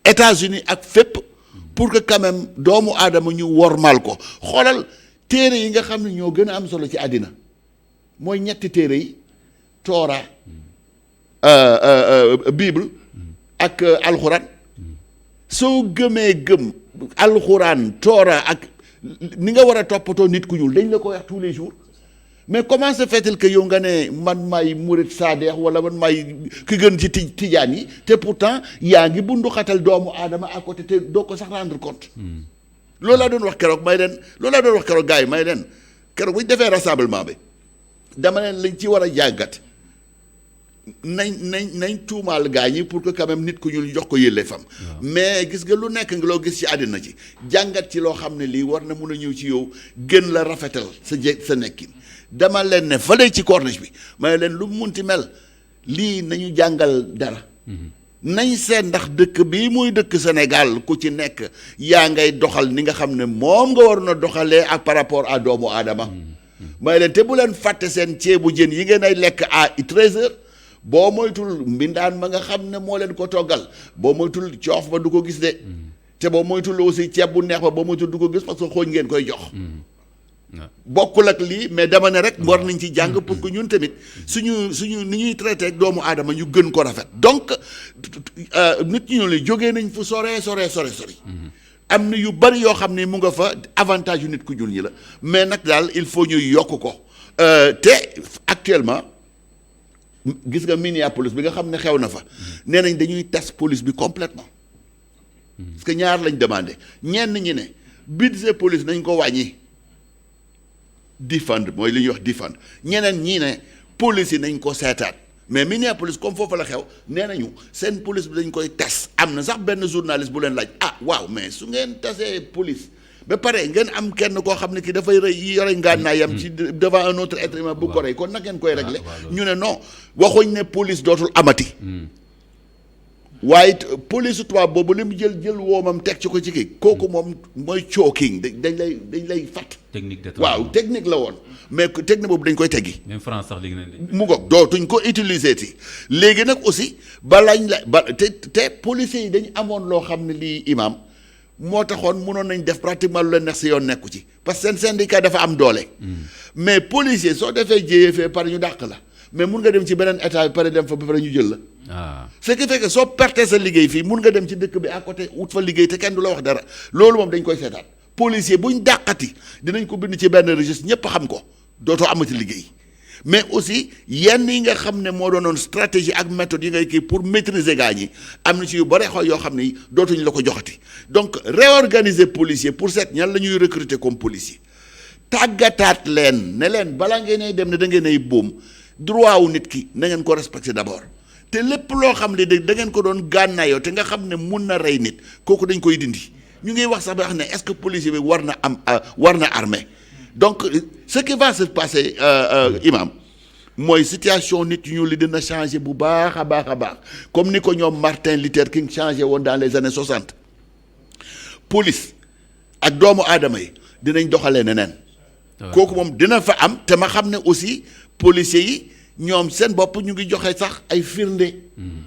États-Unis ak fépp pour que quand même doomu aadama ñu wormal ko xoolal téere yi nga xam ne ñoo gën a am solo ci àddina mooy ñetti téere yi Torah Bible ak alxuraan soo gëmee gëm alxuraan Torah ak ni nga war a toppatoo nit ku ñuul dañ la ko wax tous les jours mais comment se fait-il que yow nga ne man maay murit saadeex wala man maay ki gën ci tijaan yi te pourtant yaa ngi bundu xatal doomu aadama à côté te doo ko sax rendre compte loolu laa doon wax keroog gars yi may leen keroog bu ñu defee rassemblement bi dama leen lañ ci war a jàngat nañ tuumaal gaa ñi pour que quand même nit ku ñuul jox ko yële fam mais gis nga lu nekk nga loo gis ci àddina ci jàngat ci loo xam ne lii war na mun a ñëw ci yow gën la rafetal sa nekkin dama leen ne fële ci corniche bi may leen lu munti mel lii nañu jàngal dara nañ seet ndax dëkk bii muy dëkk Sénégal ku ci nekk yaa ngay doxal ni nga xam ne moom nga waroon a doxalee ak par rapport à doomu aadama may leen te bu leen fàtte seen ceebu jën yi ngeen ay lekk à 13h boo moytul mbindaan ma nga xam ne moo leen ko toggal boo moytul coof ba du ko gis de te boo moytul aussi ceeb bu neex ba boo moytul du ko gis parce que xooñ ngeen koy jox bokkul ak lii mais dama ne rek war nañ ci jàng pour que ñun tamit suñu ni ñuy traité ak doomu aadama ñu gën ko rafet donc nit ñu la jógee nañ fu sori am na yu bari yoo xam ne mu nga fa avantage yu nit ku ñuul ñi la mais nag daal il faut ñu yokk ko te actuellement gis nga Minneapolis bi nga xam ne xew na fa nee nañ dañuy tas police bi complètement parce que ñaar lañ demandé ñenn ñi ne budget police nañ ko wàññi defund mooy li ñuy wax defund ñeneen ñii ne police yi nañ ko seetaat mais Minneapolis comme foofu la xew nee nañu seen police bi dañ koy tas am na sax benn journaliste bu leen laaj waaw mais su ngeen tasee police ba pare ngeen am kenn koo xam ne ki dafay rëy yore ngànnaayam ci devant un autre être humain bu ko rey kon nag ngeen koy régler ñu ne non waxuñ ne police dootul amati waaye police tubaab boobu li mu jël woomam teg ci ko ci kii kooku moom mooy choking dañ lay fàtt technique de waaw technique la woon mais technique boobu dañ koy teggi même France sax léegi mu ngoog dootuñ ko utiliser ti léegi nag aussi balañ la te policiers yi dañ amoon loo xam ne lii imam moo taxoon mënoon nañ def pratiquement lu leen neex si yoon nekku ci parce que seen syndicat dafa am doole mais policier soo defee jéyee fee pare ñu dàq la mais mun nga dem ci beneen état bi pare dem fa ba pare ñu jël la ce qui fait que soo pertee sa liggéey fii mun nga dem ci dëkk bi à côté wut fa liggéey te kenn du la wax dara loolu moom dañ koy seetaat policier buñ dàqati dinañ ko bind ci benn registre ñëpp xam ko dootoo amati liggéey mais aussi yenn yi nga xam ne moo doonoon stratégie ak méthode yi ngay kii pour maîtriser gaa ñi am na ci yu bare yoo xam ne dootuñu la ko joxati donc réorganiser policier pour seet ñan la ñuy recruter comme policier tàggataat leen ne leen balaa ngeen dem ne da ngeen ay boom droit wu nit ki na ngeen ko respecter d'abord te lépp loo xam ne da ngeen ko doon gànnaayoo te nga xam ne mun na rey nit kooku dañ koy dindi ñu ngi wax sax ba wax ne est-ce que policier bi war na armée donc ce qui va se passer imam mooy situation nit ñu li dina changer bu baax a baax comme ni ko ñoom Martin Luther King changé woon dans les années 60 police ak doomu aadama yi dinañ doxalee neneen kooku moom dina fa am te ma xam ne aussi policiers yi ñoom seen bopp ñu ngi joxe sax ay firnde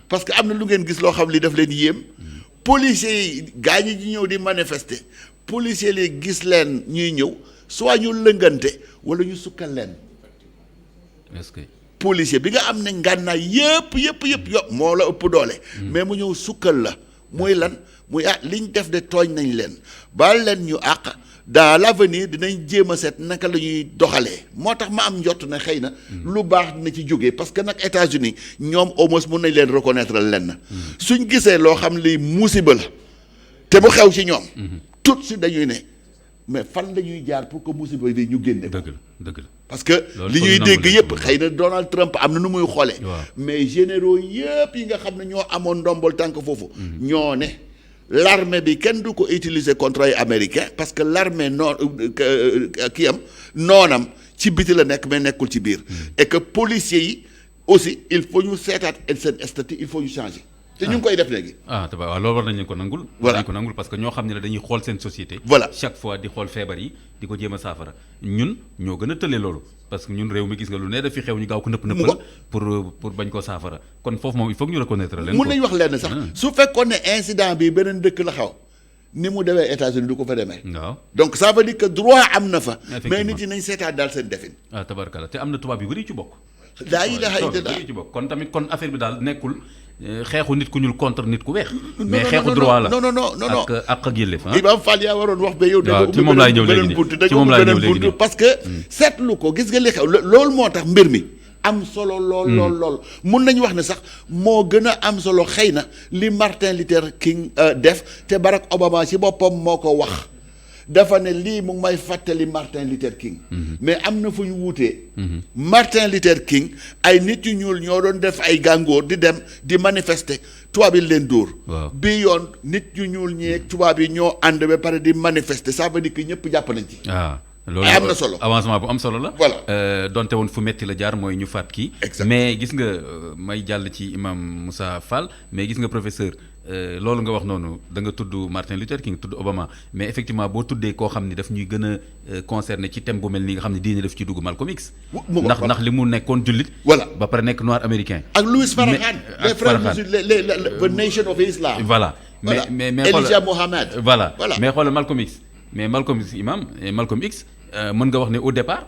parce que am na lu ngeen gis loo xam li daf leen yéem policiers yi gaa ñi di ñëw di manifester policiers yi gis leen ñuy ñëw soit ñu lëngante wala ñu sukkal leen est-ce que policier bi nga am ne ngànnaay yëpp moo la ëpp doole mais mu ñëw sukkal la muy lan muy liñ def de tooñ nañ leen baal leen ñu àq dans l'avenir dinañ jéem a seet naka la ñuy doxalee moo tax ma am njott ne xëy na lu baax dina ci jógee parce que nag États-Unis ñoom au moins mun nañ leen reconnaître leen suñ gisee loo xam li musiba la te mu xew ci ñoom tout de suite dañuy ne mais fan la ñuy jaar pour que musiba bi ñu génne ko dëgg la parce que li ñuy dégg yëpp xëy na Donald Trump am na nu muy xoolee mais généraux yëpp yi nga xam ne ñoo amoon ndombol tànk foofu ñoo ne l'armée bi kenn du ko utiliser contre ay américain parce que l'armée noonam ci biti la nekk mais nekkul ci biir et que policiers yi aussi il faut ñu seetaat seen statut il faut ñu changer te ñu ngi koy def léegi. te waaw loolu war nañu ko nangul. voilà nañu ko nangul parce que ñoo xam ne la dañuy xool seen société. voilà chaque fois di xool feebar yi di ko jéem a saafara ñun ñoo gën a tële loolu parce que ñun réew mi gis nga lu ne daf fi xew ñu gaaw ko nëppal pour bañ koo saafara kon foofu moom il faut que ñu reconnaître leen. mun nañu wax leen sax su fekkoon ne incident bi beneen dëkk la xaw ni mu demee États-Unis du ko fa demee. waaw donc ça veut dire que droit am na fa. mais nit yi nañ seetaan daal seen defin. tabarkalla te am na tubaab yu bëri ci bokk. laa ilaaha illallaah ci bokk kon tamit kon affaire bi daal nekkul xeexu nit ku ñuul contre nit ku weex. mais xeexu droit la non ak yëllef. Imam Fall yaa waroon wax ba yow. waaw ci moom laay ñëw léegi ci moom laay ñëw léegi parce que seetlu ko gis nga li xew loolu moo tax mbir mi am solo lool mun nañu wax ne sax moo gën a am solo xëy na li Martin Luther King def te Barack Obama ci boppam moo ko wax dafa ne lii mu ngi may fàttali Martin Luther King. mais am na fu ñu wuutee. Martin Luther King ay nit yu ñuul ñoo doon def ay gàngoor di dem di manifester tubaab yi leen dóor. bii yoon nit yu ñuul ñee tubaab yi ñoo ànd ba pare di manifester ça veut dire que ñëpp jàpp nañ ci. loolu am na solo avancement bu am solo la. voilà donte woon fu metti la jaar mooy ñu faat kii. mais gis nga may jàll ci imam Moussa Fall mais gis nga professeur loolu nga wax noonu da nga tudd Martin Luther King tudd Obama mais effectivement boo tuddee koo xam ni daf ñuy gën a concerné ci thème bu mel nii nga xam ne diine daf ci dugg Malcolm X. ndax li mu nekkoon jullit. voilà ba pare nekk noir américain. ak Louis Farrakhan les frères musulmans the nation of Islam. voilà mais Elijah Muhammad. voilà mais xoolal Malcolm X. mais Malcolm X Malcolm X mën nga wax ne au départ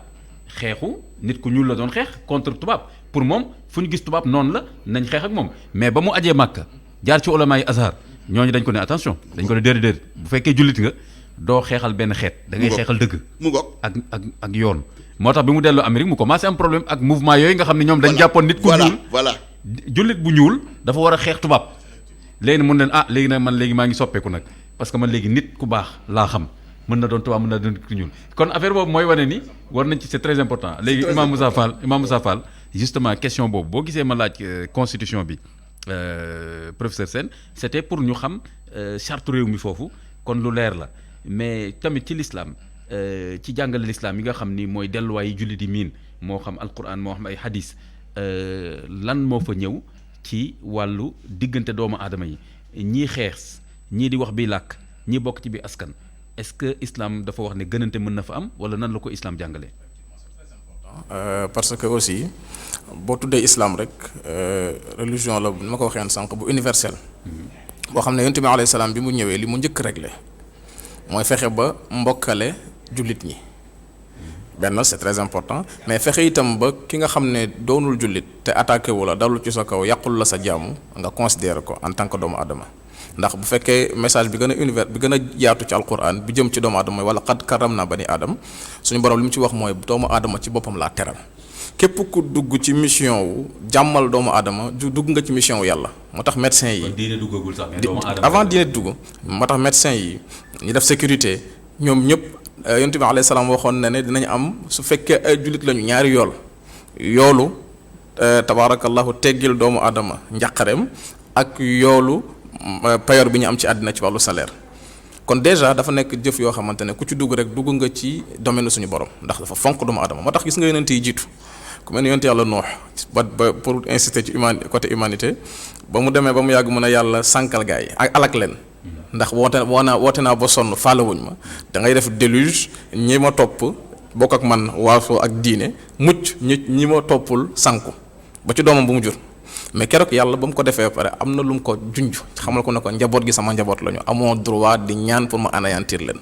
xeexu nit ku ñuul la doon xeex contre tubaab pour moom fu ñu gis tubaab noonu la nañ xeex ak moom mais ba mu ajee Màkka jaar ci ulama yi Azhar ñooñu dañ ko ne attention dañ ko ne déedéet bu fekkee jullit nga doo xeexal benn xeet da ngay xeexal dëgg mu ngoog ak yoon moo tax bi mu delloo Amérique mu commencé am problème ak mouvement yooyu nga xam ne ñoom dañ jàppoon nit ku ñuul jullit bu ñuul dafa war a xeex tubaab léegi mun leen léegi nag man léegi maa ngi soppeeku nag parce que man léegi nit ku baax laa xam mën na doon tubaab mën na doon ku ñuul kon affaire boobu mooy wane ni war nañ ci c'est très important léegi Imam Moussa Fall justement question boobu boo gisee ma laaj constitution bi professeur Sène c'était pour ñu xam charte réew mi foofu kon lu leer la mais tamit ci l'islam ci jàngale l'islam yi nga xam ni mooy delluwaay yi jullit yi miin moo xam alquran moo xam ay hadis lan moo fa ñëw ci wàllu diggante doomu aadama yi ñii xeex ñii di wax bi làkk ñii bokk ci bi askan est-ce que islam dafa wax ne gënante mën na fa am wala nan la ko islam jàngalee. parce que aussi boo tuddee islam rek religion la ni ma ko waxee sànq bu universel. boo xam ne yonent bi alayhi salaam bi mu ñëwee li mu njëkk réglé mooy fexe ba mbokkale jullit ñi. benn c'est très important mais fexe itam ba ki nga xam ne doonul jullit te attaqué wu la dalul ci sa kaw yàqul la sa jaamu nga considérer ko en tant que doomu adama ndax bu fekkee message bi gën a univers bi gën a yaatu ci alquran bi jëm ci doomu aadama mooy wala qad karramna bani aadam suñu borom li mu ci wax mooy doomu aadama ci boppam laa teral képp ku dugg ci mission wu jàmmal doomu aadama dugg nga ci mission wu yàlla moo tax médecin yi diine duggagul sax mais doomu aadama avant diine dugg moo tax médecin yi ñu def sécurité ñoom ñëpp yonent bi alayhi salaam waxoon na ne dinañ am su fekkee ay jullit lañu ñaari yoolu tabaarakallahu teggil doomu aadama njàqareem ak yoolu payoor bi ñu am ci àddina ci wàllu salaire kon déjà dafa nekk jëf yoo xamante ne ku ci dugg rek dugg nga ci domaine suñu borom ndax dafa fonk doomu aadama moo tax gis nga yonent yi jiitu ku mel ne yonent yàlla Nuux ba pour insister ci côté humanité ba mu demee ba mu yàgg mën a yàlla sànkal gaa yi ak alak leen ndax woote naa ba sonn faalawuñ ma da ngay def déluge ñi ma topp bokk ak man waasoo ak diine mucc ñi ma toppul sànku ba ci doomam bu mu jur mais keroog yàlla ba mu ko defee pare am na lu mu ko junj xamal ko ne ko njaboot gi sama njaboot lañu amoo droit di ñaan pour ma anéantir leen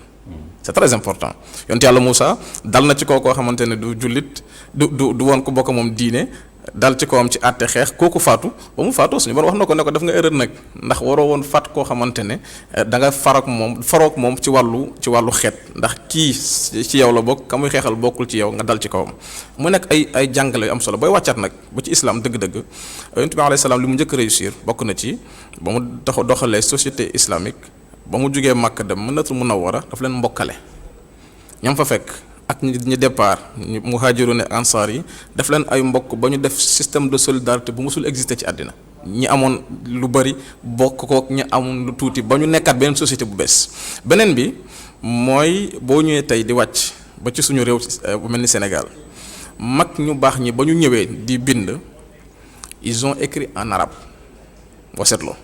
c'est très important yonent yàlla Moussa dal na ci koo xamante ne du jullit du woon ko bokk moom diine dal ci kawam ci àtte xeex kooku faatu ba mu faatoo suñu borom wax na ko ne ko def nga erreur nag ndax waroo woon faat koo xamante ne da nga farook moom ci wàllu xeet ndax kii ci yow la bokk ka muy xeexal bokkul ci yow nga dal ci kawam mu nekk ay jàngale yu am solo booy wàccaat nag ba ci islam dëgg-dëgg yonent bi alayhi salaam li mu njëkk réussir bokk na ci ba mu doxalee société islamique ba mu jugee Makka dem Madinatul Munawwara daf leen mbokkale ñam fa fekk ak ñi départ muhaajiruun ak ansaar yi def leen ay mbokk ba ñu def système de solidarité bu musul exister ci àddina ñi amoon lu bari bokk kook ñi amoon lu tuuti ba ñu nekkaat beneen société bu bees beneen bi mooy boo ñëwee tey di wàcc ba ci suñu réew bu mel ni Sénégal mag ñu baax ñi ba ñu ñëwee di bind ils ont écrit en arabe boo seetloo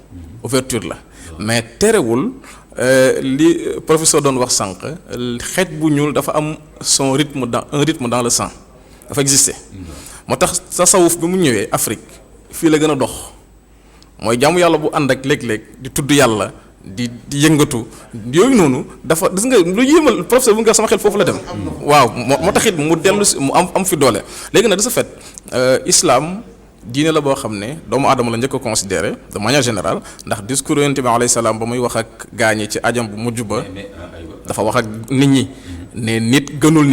ouverture la mais terewul li professeur doon wax sànq xeet bu ñuul dafa am son rythme un rythme dans le sang dafa exister moo tax tasawuf bi mu ñëwee Afrique fii la gën a dox mooy jaamu yàlla bu ànd ak léeg-léeg di tudd yàlla di yëngatu yooyu noonu dafa gis nga lu yéemal professeur bu nga sama xel foofu la dem waaw moo taxit mu dellu si mu am fi doole léegi nag de ce fait islam diine la boo xam ne doomu aadama la njëkk a considéré de manière générale ndax discours yonent bi alayhi salaam ba muy wax ak gaañi ci ajam bu mujj ba dafa wax ak nit ñi ne nit gënul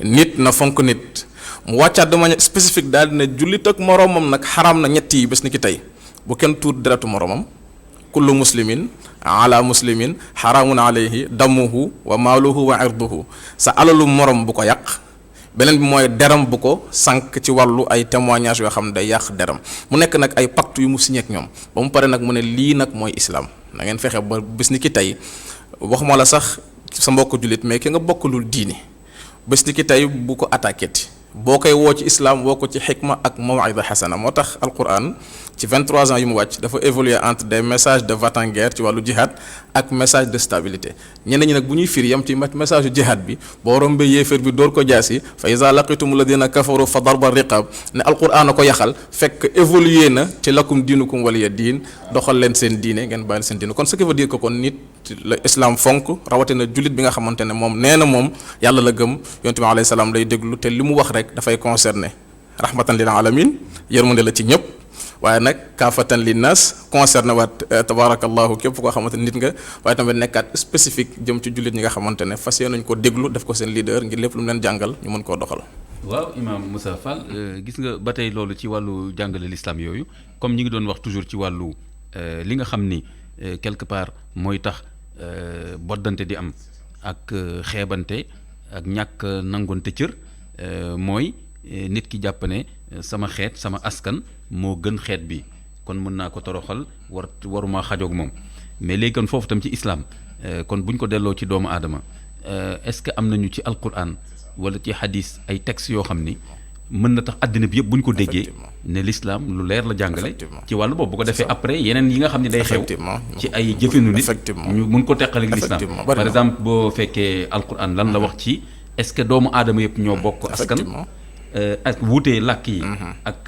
nit na fonk nit mu wàccaat de manière spécifique daal dina jullit ak moroomam nag xaraam na ñett yi bés ni ki tey bu kenn tuur deretu moroomam kullu muslimin ala muslimin xaraamun alayhi damuhu wa maaluhu wa irduhu sa alalu morom bu ko yàq beneen bi mooy deram bu ko sànq ci wàllu ay témoignages yoo xam ne day yàq deram mu nekk nag ay pacte yu mu signé ak ñoom ba mu pare nag mu ne lii nag mooy islam na ngeen fexe ba bés ni ki tey waxuma la sax sa mbokk jullit mais ki nga bokkalul diini bés ni ki tey bu ko attaqué ti boo koy woo ci islam woo ko ci xikma ak mawida xasana moo tax alquran ci 23 ans yu mu wàcc dafa évoluer entre des messages de va-t-en-guerre ci wàllu jihad ak message de stabilité ñeneen ñi nag bu ñuy firi yam ci message yu jihad bi boo rombee yéeféer bi door ko jaasi fa iza laqitum alladina kafaru fa darba riqab ne alquran a ko yaxal fekk évoluer na ci lakum diinukum waliya diin doxal leen seen diine ngeen bàyyi seen diine kon ce qui veut dire que kon nit la islam fonk rawatina jullit bi nga xamante ne moom nee na moom yàlla la gëm yonent bi alayhi salaam lay déglu te li mu wax rek dafay concerner rahmatan lil alamin yërmande la ci ñëpp waaye nag kaafatan linnaas concerné waat tabarakallahu képp koo xamante ne nit nga waaye tamit nekkaat spécifique jëm ci jullit ñi nga xamante ne fas yéene nañ ko déglu def ko seen leader ngir lépp lu mu leen jàngal ñu mën koo doxal. waaw Imam Moussa Fall gis nga ba tey loolu ci wàllu jàngale l'islam yooyu comme ñi ngi doon wax toujours ci wàllu li nga xam ni quelque part mooy tax boddante di am ak xeebante ak ñàkk nangonte cër mooy nit ki jàpp ne sama xeet sama askan moo gën xeet bi kon mën naa ko toroxal waruma xajoog moom mais léegi kon foofu tam ci islam kon buñ ko delloo ci doomu aadama est-ce que am nañu ci alquran wala ci hadis ay textes yoo xam ni mën na tax àddina bi yëpp buñ ko déggee ne l'islam lu leer la jàngale ci wàllu boobu bu ko defee après yeneen yi nga xam ne day xew ci ay jëfinu nit ñu mën ko teqale ak l'islam par exemple boo fekkee alquran lan la wax ci est-ce que doomu aadama yëpp ñoo bokk askan ak wuutee làkk yi ak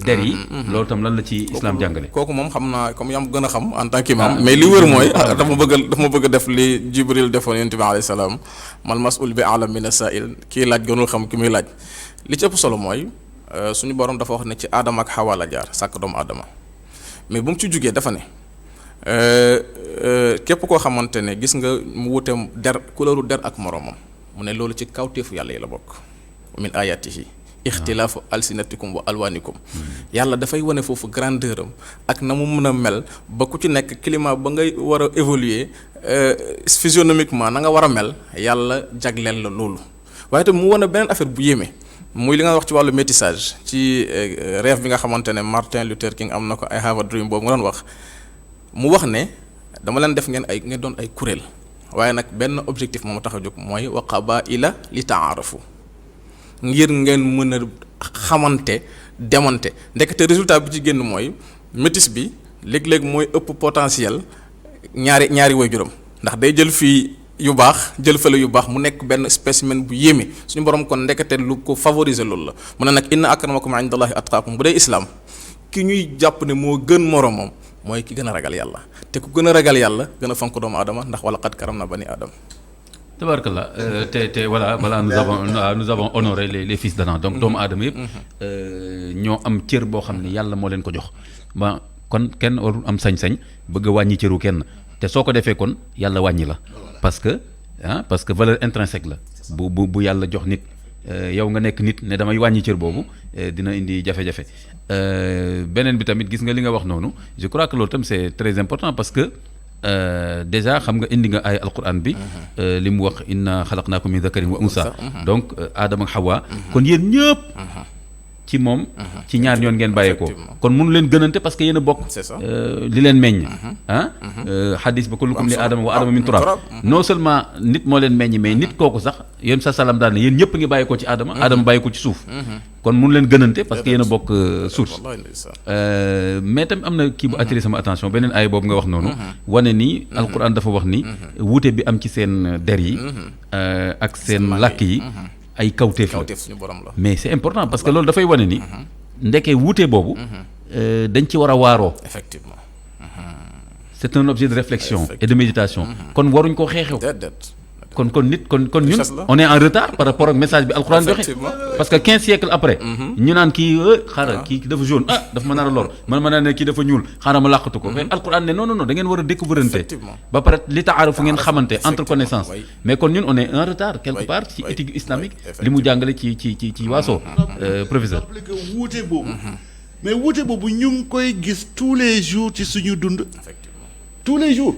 der yi loolu tam lan la ci islam jàngale kooku moom xam naa comme yaa ma gën a xam en tant qu'imam mais li wër mooy dafa ma bëgg a def li Jibril defoon yonent bi alayhi salaam mal mas'ul bi a'lam min as-sa'il kii laaj gënul xam ki muy laaj li ci ëpp solo mooy suñu borom dafa wax ne ci aadama ak xawa la jaar sàkk doomu aadama mais bu mu ci jugee dafa ne képp koo xamante ne gis nga mu wute der couleur der ak moroomam mu ne loolu ci kawteefu yàlla yi la bokk min ayatihi ixtilaafu alsinatikum wa alwaanikum yàlla dafay wane foofu grandeur am ak na mu mën a mel ba ku ci nekk climat ba ngay war a évoluer physionomiquement na nga war a mel yàlla jagleel la loolu waaye tam mu wane beneen affaire bu yéeme muy li nga wax ci wàllu métissage ci rêve bi nga xamante ne Martin Luther King am na ko I have a dream boobu nga doon wax mu wax ne dama leen def ngeen doon ay kuréel waaye nag benn objectif moo tax a jóg mooy wa qabaa'ila li ta'aarafu ngir ngeen mën a xamante demante ndekete résultat bi ci génn mooy métis bi léeg-léeg mooy ëpp potentiel ñaari waajuram ndax day jël fii yu baax jël fële yu baax mu nekk benn spécimen bu yéeme suñu borom kon ndekete lu ko favoriser loolu la mu ne nag inna akramakum indallahi atqaakum bu dee islam ki ñuy jàpp ne moo gën moromam mooy ki gën a ragal yàlla te ku gën a ragal yàlla gën a fonk doomu aadama ndax wala qad karamna bani aadama. Tabarakallah te voilà nous avons honoré les fils d'Adam donc doomu aadama yëpp ñoo am cër boo xam ne yàlla moo leen ko jox ba kon kenn warul am sañ-sañ bëgg a wàññi cëru kenn te soo ko defee kon yàlla wàññi la parce que valeur intrinsèque la bu yàlla jox nit yow nga nekk nit ne damay wàññi cër boobu dina indi jafe-jafe beneen bi tamit gis nga li nga wax noonu je crois que loolu tam c'est très important parce que déjà xam nga indi nga ay alquran bi li mu wax inna xalaqnaakum min dhakarin wa unsa donc Adama ak Hawa kon yéen ñëpp ci moom ci ñaar ñoon ngeen bàyyeekoo Effectivement. kon mënu leen gënante parce que yéen a bokk C'est ça. li leen meññ xadis ba kullukum li aadama wa aadama min turab non seulement nit moo leen meññ mais nit kooku sax yéen sa salam daal ne yéen ñëpp ngi bàyyeekoo ci aadama aadama bàyyeekoo ci suuf kon mënu leen gënante parce que yéen a bokk source wallahi ndeysaan. mais tam am na kii bu attiré sama attention beneen ay boobu nga wax noonu wane ni alquran dafa wax ni wuute bi am ci seen der yi ak seen làkk yi ay kawteef la kawteef suñu borom la. mais c'est important parce que loolu dafay wane ni ndeke wuute boobu dañ ci war a waaroo effectivement. c'est un objet de réflexion et de méditation kon waruñ koo xeexew déedéet. kon nit kon ñun Richesse la. on est en retard par rapport ak message bi alxuraan joxe Effectivement. parce que 15 siècles après ñu naan kii xaaral kii dafa jaune dafa ma nar a lor man ma naan ne kii dafa ñuul xaaral ma làqatu ko mais alxuraan ne non da ngeen war a découvrirante Effectivement. ba pare li taaruf ngeen xamante entre Effectivement, connaissance oui. mais kon ñun on est en retard quelque Oui, part ci oui, éthique islamique oui, li mu jàngale ci waaso professeur rappelé que wuute boobu mais wuute boobu ñu ngi koy gis tous les jours ci suñu dund effectivement. tous les jours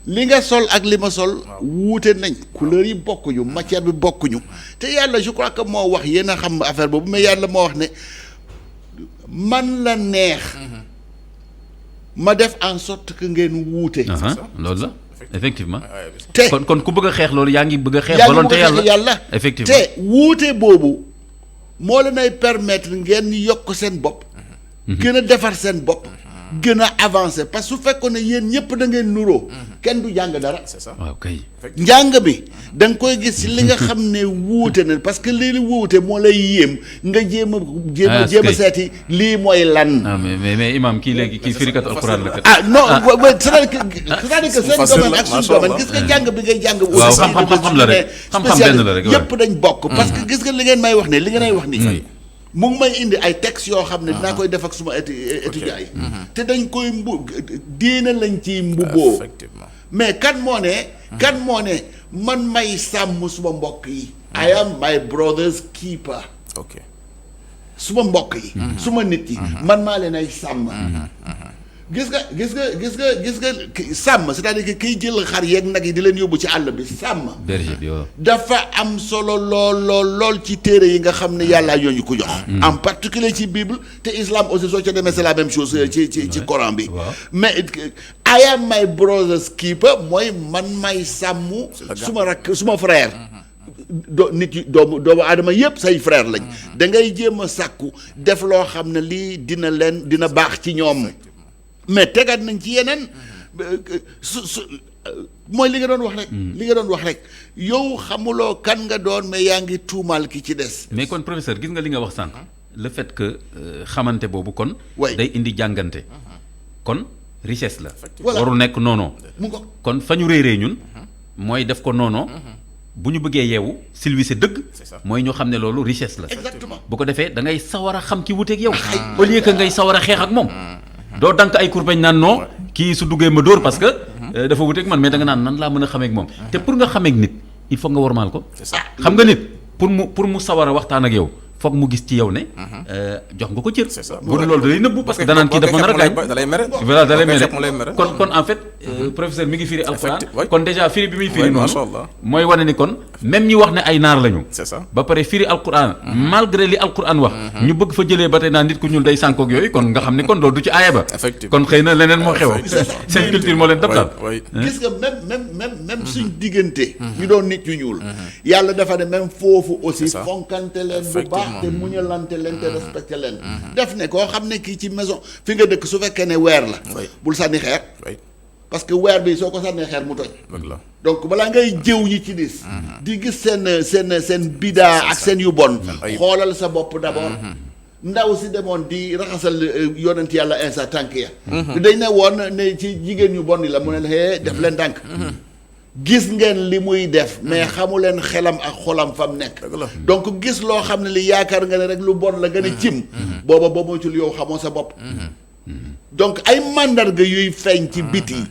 li nga sol ak li ma sol wuute nañ couleur yi bokkuñu matière bi bokkuñu te yàlla je crois que moo wax yéen a xam affaire boobu mais yàlla moo wax ne man la neex ma def en sorte que ngeen wuute loolu la effectivement waaye bi sax. te kon ku bëgg a xeex loolu yaa ngi bëgg a xeex yaa ngi volonté bëgg a xeex yàlla effectivement te wuute boobu moo leen ay permettre ngeen yokk seen bopp gën a defar seen bopp gën a avancer parce que su fekkoon ne yéen ñëpp da ngeen nuroo kenn du jàng dara c'est ça. waaw kay njàng bi da nga koy gis ci li nga xam ne wuute na parce que lii wuute moo lay yéem nga jéem a kay. seeti lii mooy lan ah mais imam kii léegi kii firikatu alxuraan la kat ah non c'est-à-dire que seen facile domaine la, ak suñu macha domaine Allah. gis nga jàng bi ngay jàng waaw aussi xam-xam la rek xam-xam benn la rek yëpp dañ bokk parce que gis nga li ngeen may wax ne li ngeen may wax nii mu ngi may indi ay textes yoo xam ne dinaa koy def ak suma étudiants yi te dañ koy diina lañ ciy mbubboo effectivement. mais kan moo ne man may sàmm suma mbokk yi I am my brother's keeper ok. suma mbokk yi suma nit yi man maa leen ay sàmm gis nga sàmm c'est-à-dire que kiy jël xar yeeg nag yi di leen yóbbu ci àll bi sàmm berger bi waaw dafa am solo lool ci téere yi nga xam ne yàlla yooyu ko jox en particulier ci Bible te islam aussi soo ca demee c'est la même chose ci Coran bi waaw. mais I am my brother's keeper mooy man may sàmm suma rakk suma frère nit yi doomu aadama yépp say frère lañ da ngay jéem a sàkku def loo xam ne lii dina baax ci ñoom mais tegaat nañ ci yeneen mooy li nga doon wax rek yow xamuloo kan nga doon mais yaa ngi tuumaal ki ci des mais kon professeur gis nga li nga wax sànq le fait que xamante boobu kon way day indi jàngante kon richesse la Voilà. warul nekk noonoo mu ngo kon fa ñu réeree ñun mooy def ko noonoo bu ñu bëggee yeewu silvissé dëgg ça. mooy ñoo xam ne loolu richesse la exactement bu ko defee da ngay sawar a xam ki wuteeg yow au lieu que ngay sawar a xeex ak moom doo dank ay kurpeñ naan non kii su duggee ma dóor parce que dafa wuteeg man mais da nga naan nan laa mën a xamee ak moom te pour nga xamee ak nit il faut nga wormaal ko c'est ça. xam nga nit pour mu sawar a waxtaan ak yow foog mu gis ci yow ne jox nga ko cër C'est ça. bu dul loolu da lay nëbbu parce que danaan kii dafa nar a gaañ da lay mere. voilà da lay mere mu lay mere. kon en fait professeur mi ngi firi alxuraan oui. kon déjà firi bi muy firi Oui, macha noonu Allah. mooy wane ni kon même ñi wax ne ay naar lañu c'est ça. ba pare firi alquran malgré li alquran wax ñu bëgg fa jëlee ba tey naa nit ku ñuul day sànkoog yooyu kon nga xam ne kon loolu du ci aaya ba Effectivement. kon xëy na leneen moo xew Effectivement. seen culture moo leen dab daal oui. gis nga même suñ diggante ñu doon nit ñu ñuul yàlla dafa ne même foofu aussi ça. fonkante leen bu baax Effectivement. te muñalante leen te respecté leen def ne koo xam ne kii ci maison fi nga dëkk su fekkee ne weer la Oui. bul sànni xeer oui. parce que weer bi soo ko sànnee xeer mu toj dëgg la. donc balaa ngay jëw ñi ci dis di gis seen bidaa ak seen yu bon ayib. xoolal sa bopp d'abord ndaw si demoon di raxasal yonent yàlla Insa tànk ya dañ ne woon ne ci jigéen ñu bon yi la mu ne la def leen tànk gis ngeen li muy def mais xamu leen xelam ak xolam fam nekk Dëgg la. donc gis loo xam ne li yaakaar nga ne rek lu bon la gën a cim booba boo moytul yow xamoo sa bopp donc ay màndarga yuy feeñ ci biti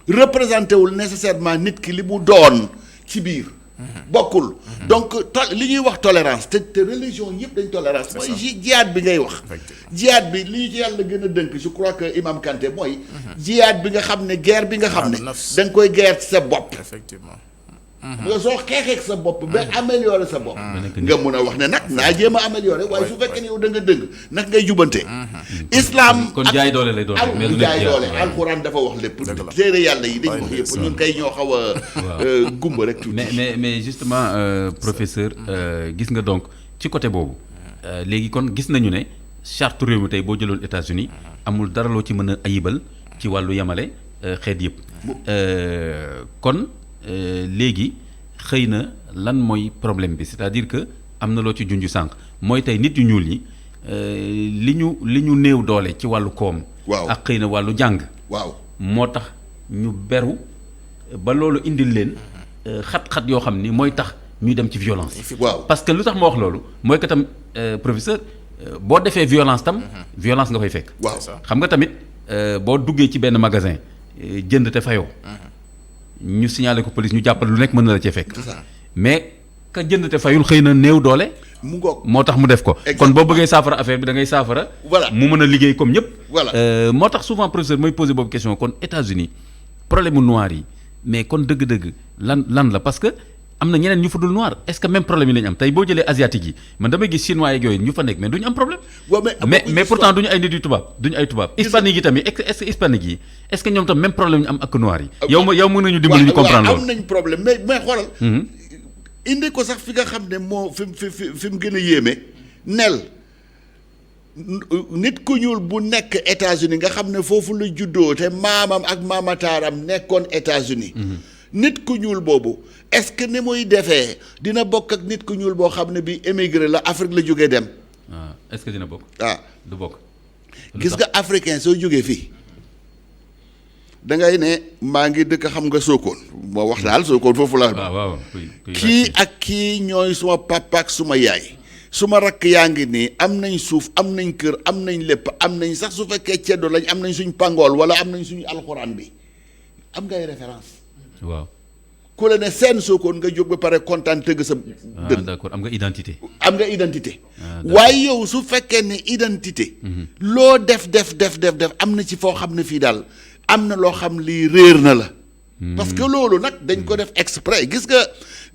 représenté wul nécessairement nit ki li mu doon ci biir bokkul donc li ñuy wax tolérance te religion yëpp dañ tolérance mooy jihaad bi ngay wax jihaad bi li ñu ci yàlla gën a dënk je crois que Imam Kanté mooy jihaad bi nga xam ne guerre bi nga xam ne da nga koy guerre ci sa bopp effectivement. nga soo xeexeek sa bopp ba améliorer sa bopp nga mun a wax ne nag naa jéem a améliorer waaye su fekkee ne yow da nga dëgg nag ngay jubante islam kon jaay doole lay doon rek mais du lépp jaay doole alxuraan dafa wax lépp téere yàlla yi dañ wax yëpp ñun kay ñoo xaw a gumba rek tuuti mais justement professeur gis nga donc ci côté boobu léegi kon gis nañu ne charte réew mi tey boo jëloon États-Unis amul dara loo ci mën a ayibal ci wàllu yamale xeet yëpp kon léegi xëy na lan mooy problème bi c'est-à-dire que am na loo ci junj sànq mooy tey nit yu ñuul ñi li ñu néew doole ci wàllu koom. waaw ak xëy na wàllu jàng. waaw moo tax ñu beru ba loolu indil leen xat-xat yoo xam ni mooy tax ñuy dem ci violence. waaw parce que lu tax ma wax loolu mooy que tam professeur boo defee violence tam. violence nga fay fekk. waaw xam nga tamit boo duggee ci benn magasin jënd te fayoo. ñu signalé ko police ñu jàppale lu nekk mën na la cee fekk. mais ka jënd te fayul xëy na néew doole. mu ngoog moo tax mu def ko. kon boo bëggee saafara affaire bi da ngay saafara. voilà mu mën a liggéey comme ñëpp. voilà moo tax souvent professeur mooy posé boobu question kon États-Unis problème mu noir yi mais kon dëgg-dëgg lan la parce que am na ñeneen ñu fa dul noir est-ce que même problème yi la ñu am tey boo jëlee asiatique yi man damay gis chinois yeeg yooyu ñu fa nekk mais du ñu am problème. mais pourtant du ñu ay nit yu tubaab du ñu ay tubaab. hispanique yi tamit est-ce que hispanique yi est-ce que ñoom tam même problème ñu am ak noir yi. yow mën nañu dimbali ñu comprendre loolu. am nañ problème mais xoolal. indi ko sax fi nga xam ne moo fi mu gën a yéeme nel nit ku ñuul bu nekk États-Unis nga xam ne foofu la juddoo te maamam ak maamataaram nekkoon États-Unis nit ku ñuul boobu est-ce que ni muy defee dina bokk ak nit ku ñuul boo xam ne bi émigré la Afrique la jógee dem. est-ce que dina bokk. du bokk. gis nga africain soo jógee fii da ngay ne maa ngi dëkk xam nga Sokone moo wax daal Sokone foofu la. waaw kii ak kii ñooy suma papa ak suma yaay. suma rakk yaa ngi nii am nañ suuf am nañ kër am nañ lépp am nañ sax su fekkee ceddo lañ am nañ suñ pangool wala am nañ suñu alxuraan bi am ngay référence. waaw ku la ne seen Sokone nga jóg ba pare kontaan tëgg sa. dënn d'accord am nga identité. am nga identité. waaye yow su fekkee ne identité. loo def am na ci foo xam ne fii daal am na loo xam lii réer na la. parce que loolu nag dañ ko def exprès gis nga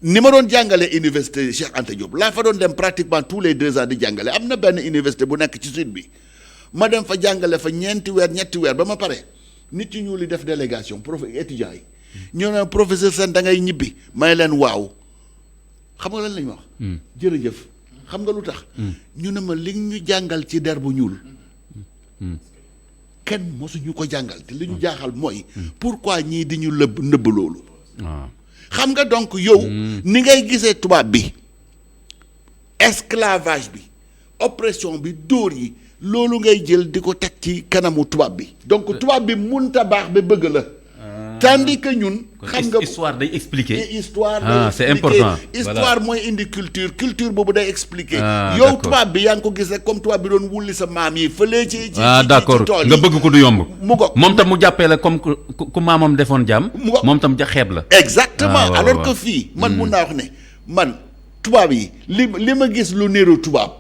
ni ma doon jàngale université Cheikh Anta Diop laa fa doon dem pratiquement tous les 2 ans di jàngale am na benn université bu nekk ci sud bi ma dem fa jàngale fa ñetti weer ba ma pare nit ñi ñu li def délégation étudiants yi. ñoo ne professeur Sène da ngay ñibbi may leen waaw xam nga lan la ñu wax. jërëjëf xam nga lu tax. ñu ne ma li ñu jàngal ci der bu ñuul. kenn mosuñu ko jàngal te li ñu jaaxal mooy. pourquoi ñii di ñu nëbb loolu. xam nga donc yow. ni ngay gisee tubaab bi esclavage bi oppression bi dóor yi loolu ngay jël di ko teg ci kanamu tubaab bi. donc tubaab bi munta baax ba bëgg la. tandis que ñun. xam nga histoire day expliquer. histoire day c'est important. histoire mooy indi culture boobu day expliquer. yow tubaab bi yaa ngi ko gis rek comme tubaab bi doon wulli sa maam yi fële ci d'accord tool yi nga bëgg ko du yomb. mu ko moom tam mu jàppee la comme ku maamam defoon jaam. moom tam ja xeeb la. exactement alors que fii man mun naa wax ne man tubaab yi li ma gis lu niru tubaab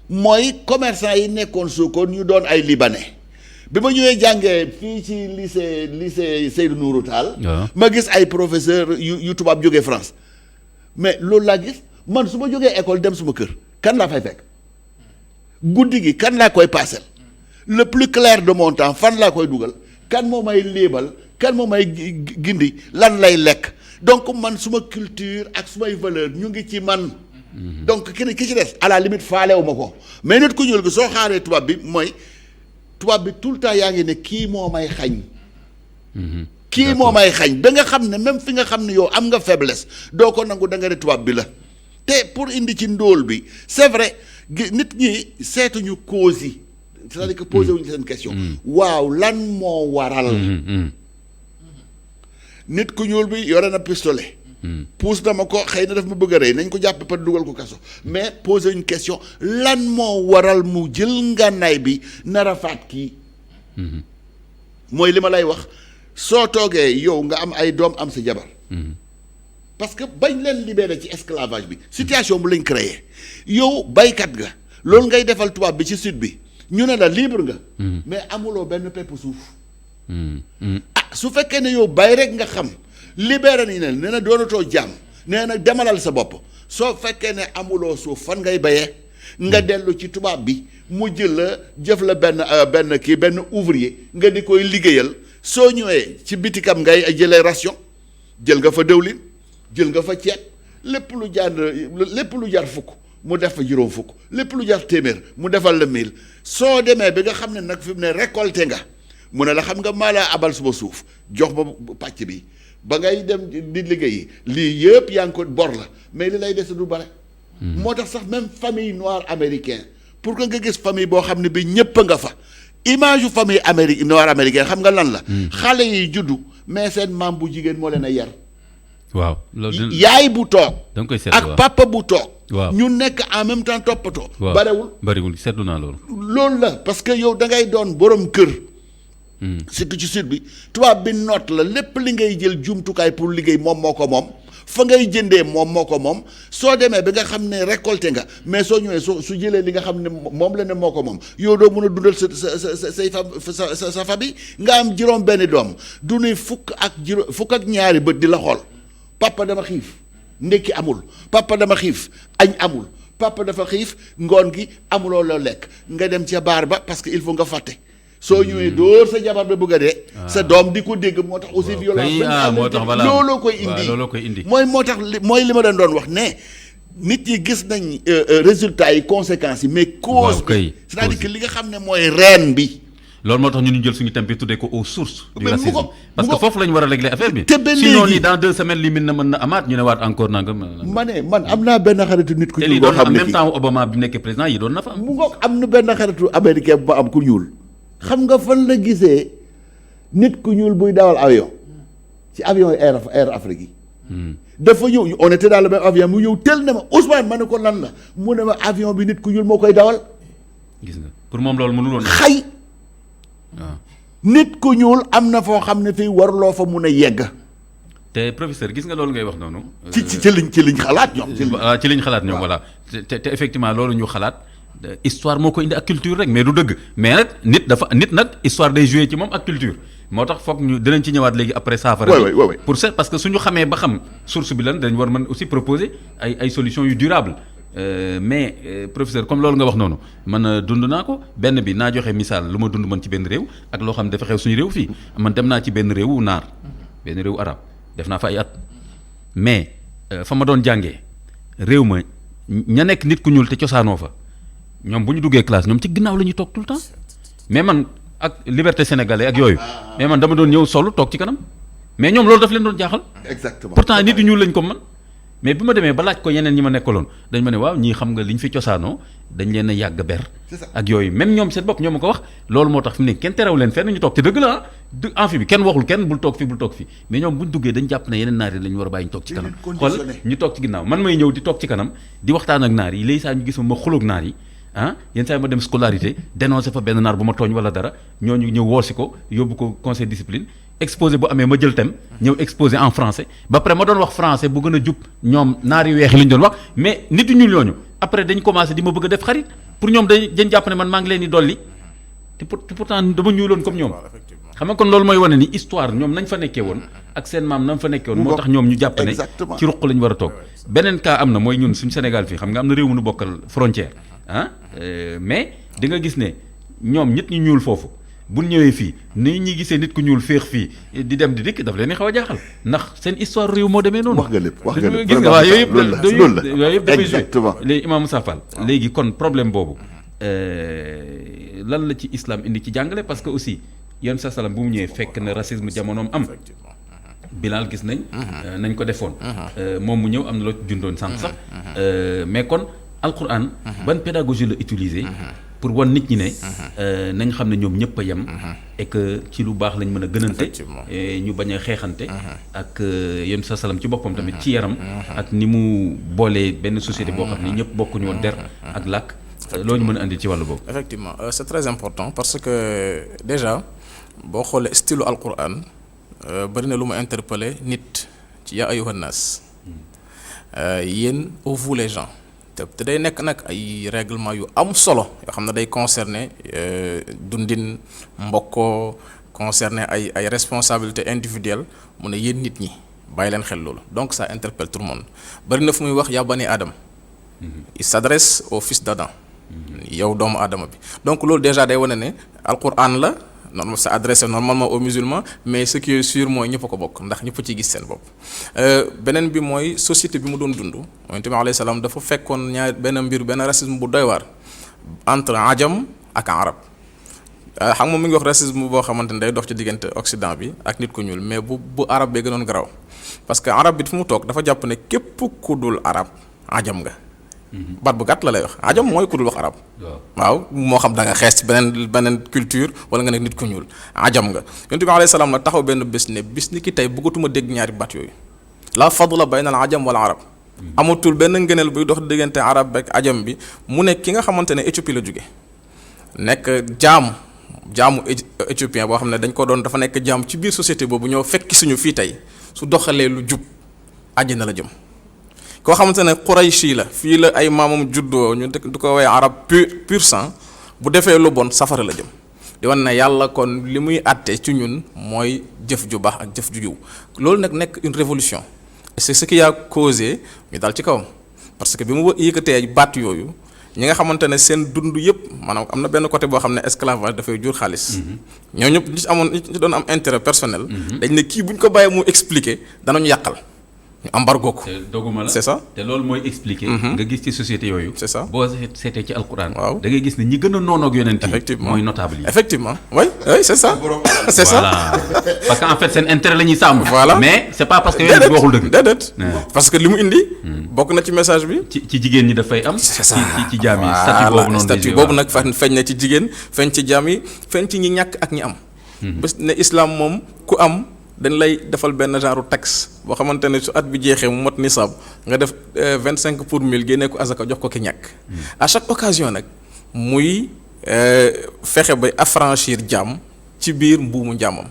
mooy commerçant yi nekkoon Sokone ñu doon ay libanais. bi ma ñëwee jàngee fii ci lycée Seydou Nourou Tall. ma gis ay professeur yu tubaab jógee France mais loolu laa gis man su ma jógee école dem suma kër kan laa fay fekk guddi gi kan laa koy paasel le plus clair de mon temps fan laa koy dugal kan moo may léebal kan moo may gindi lan lay lekk donc man suma culture ak sumay valeur ñu ngi ci man. donc ki ci des à la limite faalewu ma ko mais nit ku ñuul gi soo xaaree tubaab bi mooy. tubaab bi tout le temps yaa ngi ne kii moo may xañ. kii moo may xañ ba nga xam ne même fi nga xam ne yow am nga faiblesse doo ko nangu da nga ne tubaab bi la te pour indi ci ndóol bi c'est vrai nit ñi seetuñu cause yi c'est-à-dire que posé wuñu seen question. waaw lan moo waral. nit ku ñuul bi yore na pistolet. puus na ma ko xëy na daf ma bëgg a rey nañ ko jàppe par dugal ko kaso mais poser une question lan moo waral mu jël ngànnaay bi nar a faat kii. mooy li ma lay wax soo toogee yow nga am ay doom am sa jabar. parce que bañ leen libéré ci esclavage bi situation bu lañ créé yow baykat nga loolu ngay defal tubaab bi ci sud bi ñu ne la libre nga. mais amuloo benn pepp suuf. su fekkee ne yow bay rek nga xam libéré nañ leen nee na doonatoo jaam nee na demalal sa bopp soo fekkee ne amuloo suuf fan ngay bayee nga dellu ci tubaab bi mu jël la jëf la benn ouvrier nga di koy liggéeyal soo ñëwee ci bitikam ngay jëlee ration jël nga fa dëwlin jël nga fa ceeb lépp lu jar fukk mu def fa juróom fukk lépp lu jar téeméer mu defal la 1000 soo demee bi nga xam ne nag fi mu ne récolté nga mu ne la xam nga maa laa abal suma suuf jox ba pàcc bi ba ngay dem di liggéeyi lii yëpp yaa ngi ko bor la mais li lay des du bare. moo tax sax même famille noire américain pour que nga gis famille boo xam ne bi ñëpp nga fa image yu famille noire américain xam nga lan la. xale yi juddu mais seen maam bu jigéen moo leen a yar. waaw loolu yaay bu toog. da nga koy seetlu ak papa bu toog. waaw ñu nekk en même temps toppatoo. waaw bariwul seetlu naa loolu. loolu la parce que yow da ngay doon borom kër. surtout ci sud bi tubaab bi noot la lépp li ngay jël jumtukaay pour liggéey moom moo ko moom fa ngay jëndee moom moo ko moom soo demee ba nga xam ne récolté nga mais soo ñëwee su jëlee li nga xam ne moom la ne moo ko moom yow doo mën a dundal sa famille nga am juróom benn doom du nuy fukk ak ñaari bët di la xool papa dama xiif ndekki amul papa dama xiif añ amul papa dafa xiif ngoon gi amuloo loo lekk nga dem ca baar ba parce que il faut nga fàtte soo ñëwee dóor sa jabar ba bëgg a dee sa doom di ko dégg moo tax aussi violence looloo koy indi moo tax mooy li ma doon wax ne nit ñi gis nañ résultats yi conséquences yi mais cause bi c'est-à-dire que li nga xam ne mooy reen bi loolu moo tax ñu jël suñu thème bi tuddee ko aux sources du racisme parce que foofu la ñu war a régler affaire bi te ba léegi sinon nii dans 2 semaines li mën na amaat ñu ne waat encore nangam man am naa benn xaritu nit ku ñuul boo xam ne en même temps Obama bi nekkee président yi doon na fa mu ngoog am na benn xaritu américain bu ma am ku ñuul xam nga fan la gisee nit ku ñuul buy dawal avion ci avion yi Air Afrique yi dafa ñëw on était dans le même avion mu ñëw tel ne ma Ousmane ma ne ko lan la mu ne ma avion bi nit ku ñuul moo koy dawal gis nga pour moom loolu mënul woon xay waaw nit ku ñuul am na foo xam ne fii warloo fa mun a yegg te professeur gis nga loolu ngay wax noonu ci liñ xalaat ñoom ci liñ xalaat ñoom voilà te effectivement loolu ñu xalaat histoire moo ko indi ak culture rek mais du dëgg mais nag nit nag histoire day jouer ci moom ak culture moo tax foog ñu dinañ ci ñëwaat léegi après saafara pour ça parce que suñu xamee ba xam source bi lan dañ war mën aussi proposer ay solutions yu durable mais professeur comme loolu nga wax noonu man dund naa ko benn bi naa joxe misaal lu ma dund man ci benn réew ak loo xam ne dafa xew suñu réew fii man dem naa ci benn réewu naar benn réewu arab def naa fa ay at mais fa ma doon jàngee réew ma ña nekk nit ku ñuul te cosaanoo fa ñoom bu ñu duggee classe ñoom ci ginnaaw la ñuy toog tout le temps mais man ak liberté sénégalais ak yooyu mais man dama doon ñëw solo toog ci kanam mais ñoom loolu daf leen doon jaaxal. exactement pourtant nit yu ñuul lañ ko man mais bi ma demee ba laaj ko yeneen ñi ma nekkaloon dañ ma ne waaw ñii xam nga liñ fi cosaanoo dañ leen a yàgg ber ak yooyu même ñoom seen bopp ñoo ma ko wax loolu moo tax fi mu ne kenn terew leen fenn ñu toog te dëgg la en fi bi kenn waxul kenn bul toog fi mais ñoom buñ duggee dañ jàpp ne yeneen naar yi lañu war a bàyyi ñu toog ci kanam xool ñu toog ci ginnaaw man may ñëw di toog ci kanam di waxtaan ak naar yi léegi saa ñu gis ma xuloog naar yi yenn saa yi ma dem scolarité dénoncé fa benn naar bu ma tooñ wala dara ñooñu ñëw woosi ko yóbbu ko conseil discipline exposé bu amee ma jël thème ñëw exposé en français ba pare ma doon wax français bu gën a jub ñoom naar yu weex yi li ñu doon wax mais nit ñu ñuul ñooñu après dañ commencé di ma bëgg a def xarit pour ñoom dañ jàpp ne man maa ngi leen di dolli te pourtant dama ñuuloon comme ñoom xam nga kon loolu mooy wane ni histoire ñoom nañ fa nekkee woon ak seen maam nañ fa nekkee woon moo tax ñoom ñu jàpp ne ci ruq lañ war a toog beneen cas am na mooy ñun suñu Sénégal fii xam nga am na réew mu nu bokkal frontière mais di nga gis ne ñoom nit ñu ñuul foofu bu ñëwee fii ni ñuy gisee nit ku ñuul féex fii di dem di dikk daf leen di xaw a jaaxal ndax seen histoire réew moo demee noonu. wax nga lépp gis nga waaw yooyu loolu la yëpp dafay joué exactement léegi Imam Moussa Fall léegi kon problème boobu lan la ci islam indi ci jàngale parce que aussi yenn sa salam bu mu ñëwee fekk na racisme jamonoom am Bilal gis nañ nañ ko defoon moom mu ñëw am na loo jundoon sànq sax mais kon alquran ban pédagogie la utiliser pour wan nit ñi ne nañ xam ne ñoom ñëpp a yem et que ci lu baax lañ mën a gënante ñu bañ a xeexante ak yenn sa salam ci boppam tamit ci yaram ak ni mu boolee benn société boo xam ne ñëpp bokkuñu woon der ak làkk loolu ñu mën a andi ci wàllu boobu. Effectivement c'est très important parce que déjà boo xoolee style alquran bari na lu ma interpellé nit ci yaa ayyuhan naas yéen vous les gens te day nekk nag ay règlement yu am solo yoo xam ne day concerner dundin mbokkoo concerner ay responsabilités individuelles mu ne yéen nit ñi bàyyi leen xel loolu. Donc ça interpelle tout le monde. bari na fu muy wax yaa bani Adam. Il s'adresse au fils d'Adam. yow doomu Adama bi. Donc loolu déjà day wane ne alquran la normalement ça adressé normalement aux musulmans, mais ce qui est sûr mooy ñëpp a ko bokk ndax ñëpp ci gis seen bopp. beneen bi mooy société bi mu doon dund Yonent bi alayhi salaam dafa fekkoon benn racisme bu doy waar entre ajam ak arab. xam nga mu ngi wax racisme boo xamante ne day dox ci diggante Occident bi ak nit ku ñuul, mais bu arab bee gënoon garaw parce que arab bi fi mu toog dafa jàpp ne képp ku dul arab ajam nga. baat bu gàtt la lay wax ajam mooy ku dul wax arab. waaw moo xam da nga xees ci beneen culture wala nga nekk nit ku ñuul ajam nga. Yonent bi alayhi salaam nag taxaw benn bés ne bis ni ki tey bëggatuma dégg ñaari baat yooyu la fadla bayna al ajam wala arab. amatul benn ngëneel buy dox diggante arab ak ajam bi mu nekk ki nga xamante ne Éthiopie la jóge nekk jaamu éthiopien boo xam ne dafa nekk jaam ci biir société boobu ñoo fekki suñu fii tey su doxalee lu jub àjjana la jëm. koo xamante ne Qurayshi la fii la ay maamam juddoo ñu du ko woowee arab pur sang bu defee lu bon safara la jëm di wan ne yàlla kon li muy àtte ci ñun mooy jëf ju baax ak jëf ju yiw loolu nag nekk une révolution et c'est ce qui a causé ñu dal ci kawam parce que bi mu yëkkatee baat yooyu ñi nga xamante ne seen dund yëpp maanaam am na benn côté boo xam ne esclavage dafay jur xaalis. ñoo ñëpp ñi ci doon am intérêt personnel. dañ ne kii bu ñu ko bàyyee mu expliquer danañu yàqal. ñu embargo ko. doguma la c'est ça. te loolu mooy expliquer. nga gis ci société yooyu. c'est ça boo seetee ci alquran. waaw da ngay gis ne ñi gën a noonu ak yonent yi. effectivement mooy notable yi. effectivement oui c'est ça. c'est ça parce que en fait seen intérêt la ñuy sàmm. voilà mais c'est pas parce que yonent bi waxul dëgg. déedéet parce que li mu indi. bokk na ci message bi. ci jigéen ñi dafay am. c'est ça ci jaam yi statut boobu noonu. statut boobu nag feeñ na ci jigéen feeñ ci jaam yi feeñ ci ñi ñàkk ak ñi am. bés ne islam moom ku am. dañ lay defal benn genre taxe boo xamante ne su at bi jeexee mu mot nisaab nga def 25 pour 1000 génnee ko azaka jox ko ki ñàkk. à chaque occasion nag muy fexe ba affranchir jaam ci biir mbuumu jaamam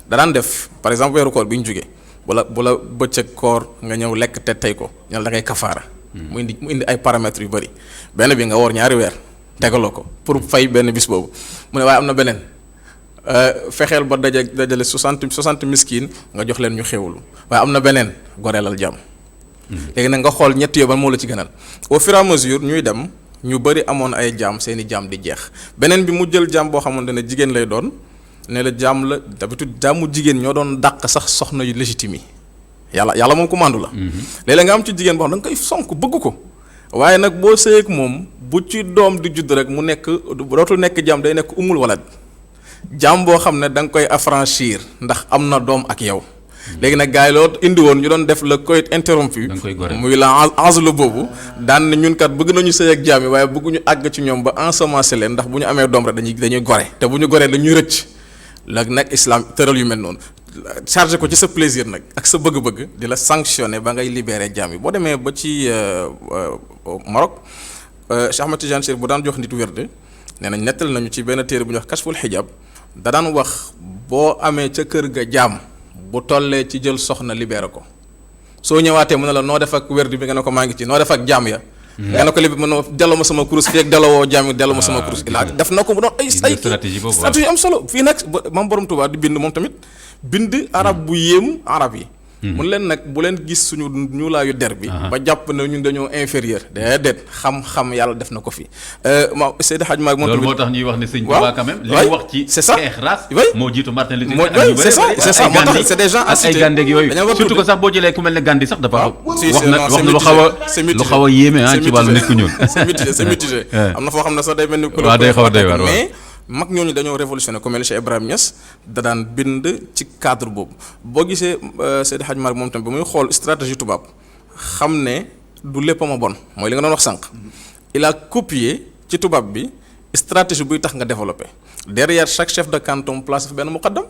da daan def par exemple weeru koor bi ñu jógee bu la bëccëg koor nga ñëw lekk te tey ko ñal da ngay kafaara. mu indi ay paramètres yu bëri benn bi nga woor ñaari weer tegaloo ko pour fay benn bis boobu mu ne waaye am na beneen. fexeel ba dajale 60 miskin nga jox leen ñu xewlu waaye am na beneen goreelal jàmm. léegi nag nga xool ñett yooyu ban moo la ci gënal au fur et à mesure ñuy dem ñu bëri amoon ay jaam seeni jaam di jeex beneen bi mu jël jaam boo xamante ne jigéen lay doon ne la jaam la d'habitude jaamu jigéen ñoo doon dàq sax soxna yu légitime yi yàlla moom commande la. léeg-léeg nga am ci jigéen boo xam da nga koy sonk bëgg ko waaye nag boo sëy ak moom bu ci doom di judd rek mu nekk dootul nekk jaam day nekk umul walad jaam boo xam ne da nga koy affranchir ndax am na doom ak yow. léegi nag gars yi loolu indi woon ñu doon def le coït interrompu. muy la azlu boobu. daan ne ñun kat bëgg nañu sëy ak jaam yi waaye bëgguñu àgg ci ñoom ba ensemencer leen ndax bu ñu amee doom rek dañuy gore te bu ñu goree dañuy rëcc. léegi nag islam tëral yu mel noonu chargé ko ci sa plaisir nag ak sa bëgg-bëgg di la sanctionner ba ngay libérer jaam yi boo demee ba ci Maroc Cheikh Ahmed Tidiane Chérif bu daan jox nit wérde nee nañ nettal nañu ci benn téere bu ñuy wax Kashful Hijab da daan wax boo amee ca kër ga jaam bu tollee ci jël soxna libéré ko soo ñëwaatee mu ne la noo def ak wérdi bi nga ne ko maa ngi ci noo def ak jaam ya nga ne ko li mën delloo ma sama kurus fii ak delloo jaam yi delloo ma sama kurus laa def na ko bu doon ay stratégie am solo fii nag maam borom Tuubaa di bind moom tamit bind arab bu yéem arab yi mun leen nag bu leen gis suñu ñuulaayu der bi ba jàpp ne ñun dañoo inférieur déedéet xam-xam yàlla def na ko fi ma Seydi Hadj Malick moom loolu moo tax ñuy wax ne sëñ Tuubaa quand même li mu wax ci xeex race moo jiitu Martin Luther King c'est ça moo tax c'est des gens à citer ay Gandhi yooyu surtout que sax boo jëlee ku mel ne Gandhi sax dafa wax na lu xaw a yéeme ci wàllu nit ku ñuul c'est mitigé am na foo xam ne sax day mel ni waaw day xaw a doy waar mais mag ñooñu dañoo révolutionné comme Cheikh Ibrahima Niass da daan bind ci cadre boobu boo gisee Seydi Hadj Malick moom tamit ba muy xool stratégie tubaab xam ne du lépp ma bon mooy li nga doon wax sànq il a copié ci tubaab bi stratégie buy tax nga développé derrière chaque chef de canton place fa benn muqaddam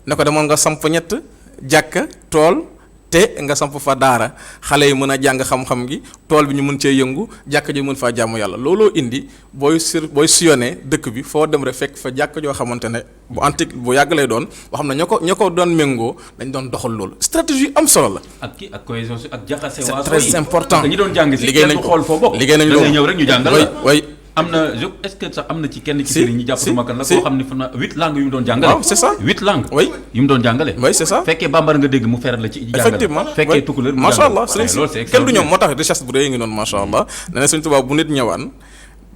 ne ko demoon nga samp ñett jàkka tool te nga samp fa daara xale yi mën a jàng xam-xam gi tool bi ñu mën cee yëngu jàkka ji mën faa jaamu yàlla looloo indi booy sillonné dëkk bi foo dem rek fekk fa jàkka joo xamante ne bu antique bu yàgg lay doon boo xam ne ñoo ko doon méngoo dañ doon doxal loolu stratégie am solo la. ak cohésion ak jaxase c'est très important ñi doon jàng si liggéey nañ ko xool foo bokk liggéey nañ loolu ñëw rek ñu jàngal la way am na est-ce que sax am na ci kenn ci sëriñ ñi jàppatuma kan la koo xam ne fan 8 langues yu mu doon jàngale. waaw c'est ça 8 langues. oui yu mu doon jàngale. oui c'est ça fekkee bambara nga dégg mu feral la ci jàngale. effectivement fekkee tukulër mu macha allah jàngale. sëriñ si kenn du ñoom moo tax richesse bu rëy ngi noonu macha allah nee na Sëriñ Tuubaa bu nit ñëwaan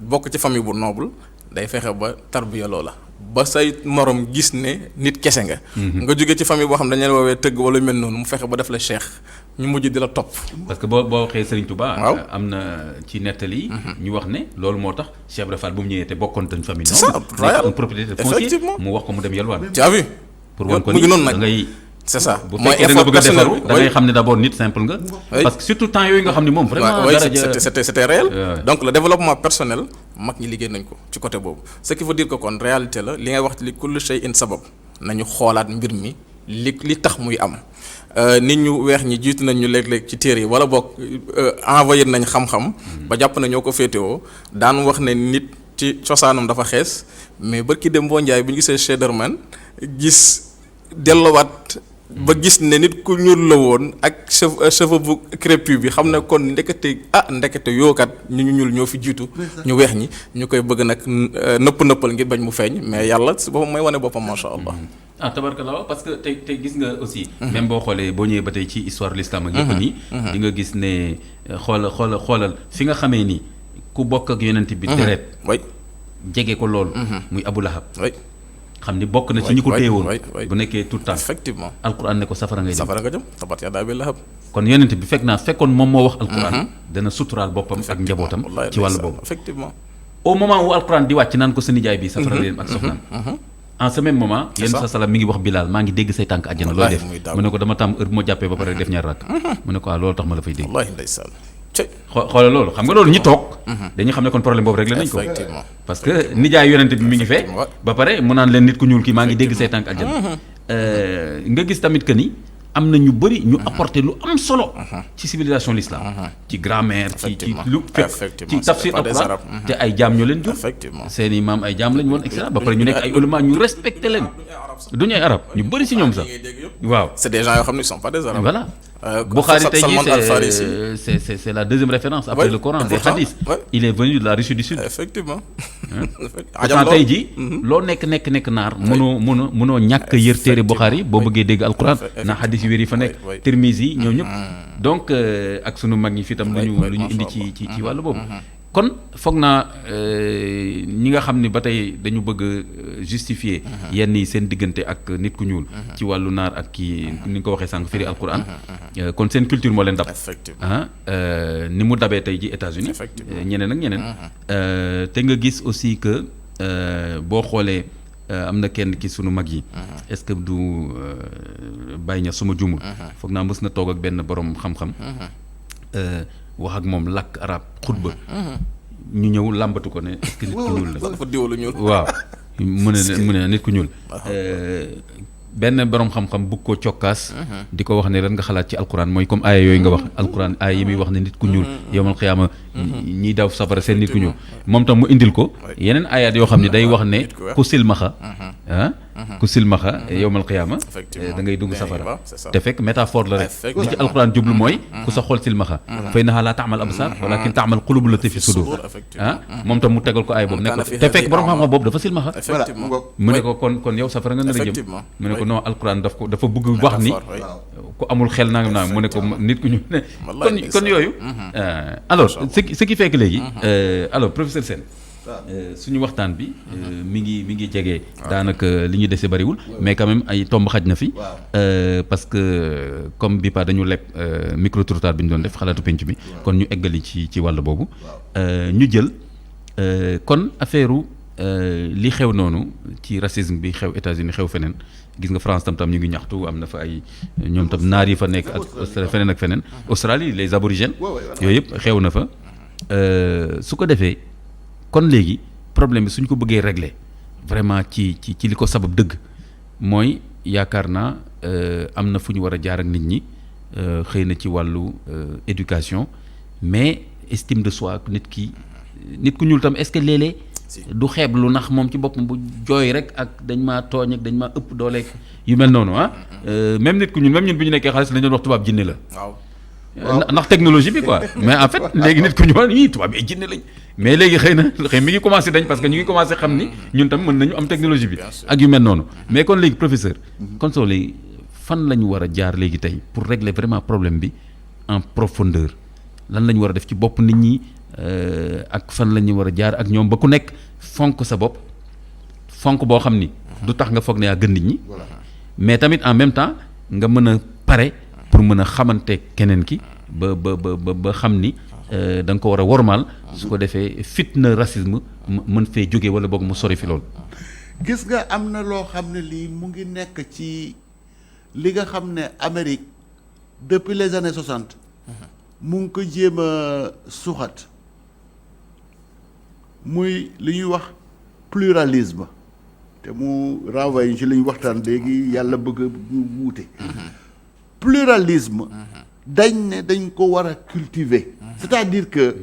bokk ci famille bu noble day fexe ba tarbiya loola ba say morom gis ne nit kese nga. nga jóge ci famille boo xam ne dañu leen woowee tëgg wala mel noonu mu fexe ba def la cheikh ñu mujj di la topp. parce que boo waxee Serigne Touba. waaw am na ci nettali. ñu wax ne loolu moo tax Cheikh Ibra Fall bu mu ñëwee te bokkoon tañ famille. c'est ça royal un propriétaire foncier mu wax ko mu dem yalwaan. tu as vu. pour wan ko mu ni ngi noonu da nag ngay. c'est ça bu mooy fekkee da nga effort bëgg a personnel defaru bi da ngay xam ne d'abord nit simple nga. parce que surtout temps yooyu nga xam ne moom vraiment. daraja c'était réel. donc le développement personnel mag ñi liggéey nañ ko ci côté boobu. ce qui veut dire que kon réalité la li ngay wax li kullu shay'in sabab nañu xoolaat mbir mi li tax muy am. nit ñu weex ñi jiitu nañ ñu léeg-léeg ci téere yi wala boog envoyé nañ xam-xam. ba jàpp na ñoo ko féetewoo daan wax ne nit ci cosaanam dafa xees mais barki dem boo njaay bu ñu gisee Schneiderman gis dellowaat. ba gis ne nit ku ñuul la woon ak cheveux bu crépu bi xam ne kon ndekete yookat ñu ñuul ñoo fi jiitu ñu weex ñi ñu koy bëgg nag nëppal ngir bañ mu feeñ mais yàlla si boppam mooy wane boppam masha Allah. tabarkallah parce que tey gis nga aussi. même boo xoolee boo ñëwee ba tey ci histoire l'islam ak yëpp nii. di nga gis ne xoolal fi nga xamee ni ku bokk ak yonent bi. deret jege ko loolu. muy Abu Lahab. xam ni bokk na ci ñi ko téye woon bu nekkee tout temps effectivement alquran ne ko safara ngay jëm tabat yadaa Abii Lahab kon yonent bi fekkoon moom moo wax alquran dana suturaal boppam ak njabootam ci wàllu boobu effectivement au moment où alquran di wàcc naan ko sa nijaay bi safara leen ak soxnaam en ce même moment yéen sa salaam mi ngi wax Bilal maa ngi dégg say tànk àjjana looy def mu ne ko dama tàmm heure bu ma jàppee ba pare def ñaar rakk mu ne ko loolu tax ma la fay dégg xoolal loolu xam nga loolu ñi toog dañuy xam ne kon problème boobu réglé nañ ko parce que nijaay yonent bi mi ngi fee ba pare mu naan leen nit ku ñuul kii maa ngi dégg say tànk àjjana nga gis tamit que ni am na ñu bëri ñu apporté lu am solo ci civilisation l'islam ci grammaire ci lu fépp ci tafsir alquran te ay jaam ñoo leen jur seeni maam ay jaam lañ woon et cetera ba pare ñu nekk ay ulama ñu respecté leen duñu ay arab ñu bëri si ñoom sax waaw c'est des gens yoo xam ne ils sont pas des arabes voilà Bukhari tey jii c'est la deuxième référence après le Coran des hadiths il est venu de la Russie du Sud effectivement pourtant tey jii loo nekk naar mënoo ñàkk yër téere Bukhari boo bëggee dégg alquran na hadith yu wér yi fa nekk Tirmizi yi ñoom ñëpp donc ak sunu mag ñi fi tam lu ñu indi ci wàllu boobu kon foog naa ñi nga xam ni ba tey dañu bëgg justifier yenn yi seen diggante ak nit ku ñuul ci wàllu naar ak kii ni nga ko waxee sànq firi alquran kon seen culture moo leen dab ni mu dabee tey ji États-Unis ñeneen ak ñeneen te nga gis aussi que boo xoolee am na kenn ki sunu mag yi est-ce que du bàyyi ña suma jumul foog naa mës na toog ak benn borom xam-xam wax ak moom làkk arab xutba ñu ñëw làmbatu ko ne est-ce que nit ku ñuul la dafa diwalu ñuul waaw mu ne nit ku ñuul benn borom xam-xam bugg ko cokkaas di ko wax ne lan nga xalaat ci alquran mooy comme aaya yooyu nga wax alquran aaya yi muy wax ne nit ku ñuul yowmal xiyaama ñiy daw safara seen nit ku ñuul moom tam mu indil ko yeneen aayaat yoo xam ne day wax ne ku silmaxa ku silmaxa yowmal xiyaama da ngay dugg safara te fekk métaphore la rek li ci alquran jublu mooy ku sa xool silmaxa fa innahaa laa ta'mal absaar walakin ta'mal quluubu llatii fi suduur moom tam mu tegal ko aaya boobu ne ko te fekk borom xam-xam boobu dafa silmaxa mu ne ko kon yow safara nga nar a jëm mu ne ko non alquran dafa bëgg wax ni ku amul xel nangam mu ne ko nit ku ñu ne kon yooyu alors ce qui fait que léegi alors professeur Sène suñu waxtaan bi mi ngi jege daanaka li ñu dese bariwul mais quand même ay tomb xaj na fi parce que comme bi pa dañu leb micro-trottoir bi ñu doon def xalaatu penc bi kon ñu eggali ci wàll boobu ñu jël kon affaire li xew noonu ci racisme bi xew États-Unis xew feneen gis nga France tam ñu ngi ñaxtu am na fa ay ñoom tam naar yi fa nekk ak feneen ak feneen Australie les aborigènes yooyu yëpp xew na fa su ko defee kon léegi problème bi suñ ko bëggee régler vraiment ci li ko sabab dëgg mooy yaakaar naa am na fu ñu war a jaar ak nit ñi xëy na ci wàllu éducation mais estime de soi nit ku ñuul tam est-ce que léeg-léeg du xeeb lu nax moom ci boppam bu jooy rek ak dañ maa tooñ ak dañ maa ëpp dooleeg yu mel noonu même nit ku ñuul même ñun bi ñu nekkee xaalis lañu doon wax tubaab jinne la ndax technologie bi quoi mais en fait léegi nit ku ñu wax yii tubaab bi ay jinne lañ mais léegi xëy mi ngi commencé dañ parce que ñu ngi commencé xam ni ñun tam mën nañu am technologie bi ak yu mel noonu mais kon léegi professeur kon soo léegi fan la ñu war a jaar léegi tey pour régler vraiment problème bi en profondeur lan la ñu war a def ci bopp nit ñi ak fan la ñu war a jaar ak ñoom ba ku nekk fonk sa bopp fonk boo xam ni du tax nga foog ne yaa gën nit ñi mais tamit en même temps nga mën a pare pour mën a xamante keneen ki ba xam ni da nga ko war a wormaal su ko defee fitna racisme mën fee jógee wala boog mu sori fi lool. gis nga am na loo xam ne lii mu ngi nekk ci li nga xam ne Amérique depuis les années 60 mu ngi ko jéem a suxat muy li ñuy wax pluralisme te mu renvoyé ci li ñu waxtaan léegi yàlla bëgg ñu wuute pluralisme dañ ne dañ ko war a cultiver c'est-à-dire que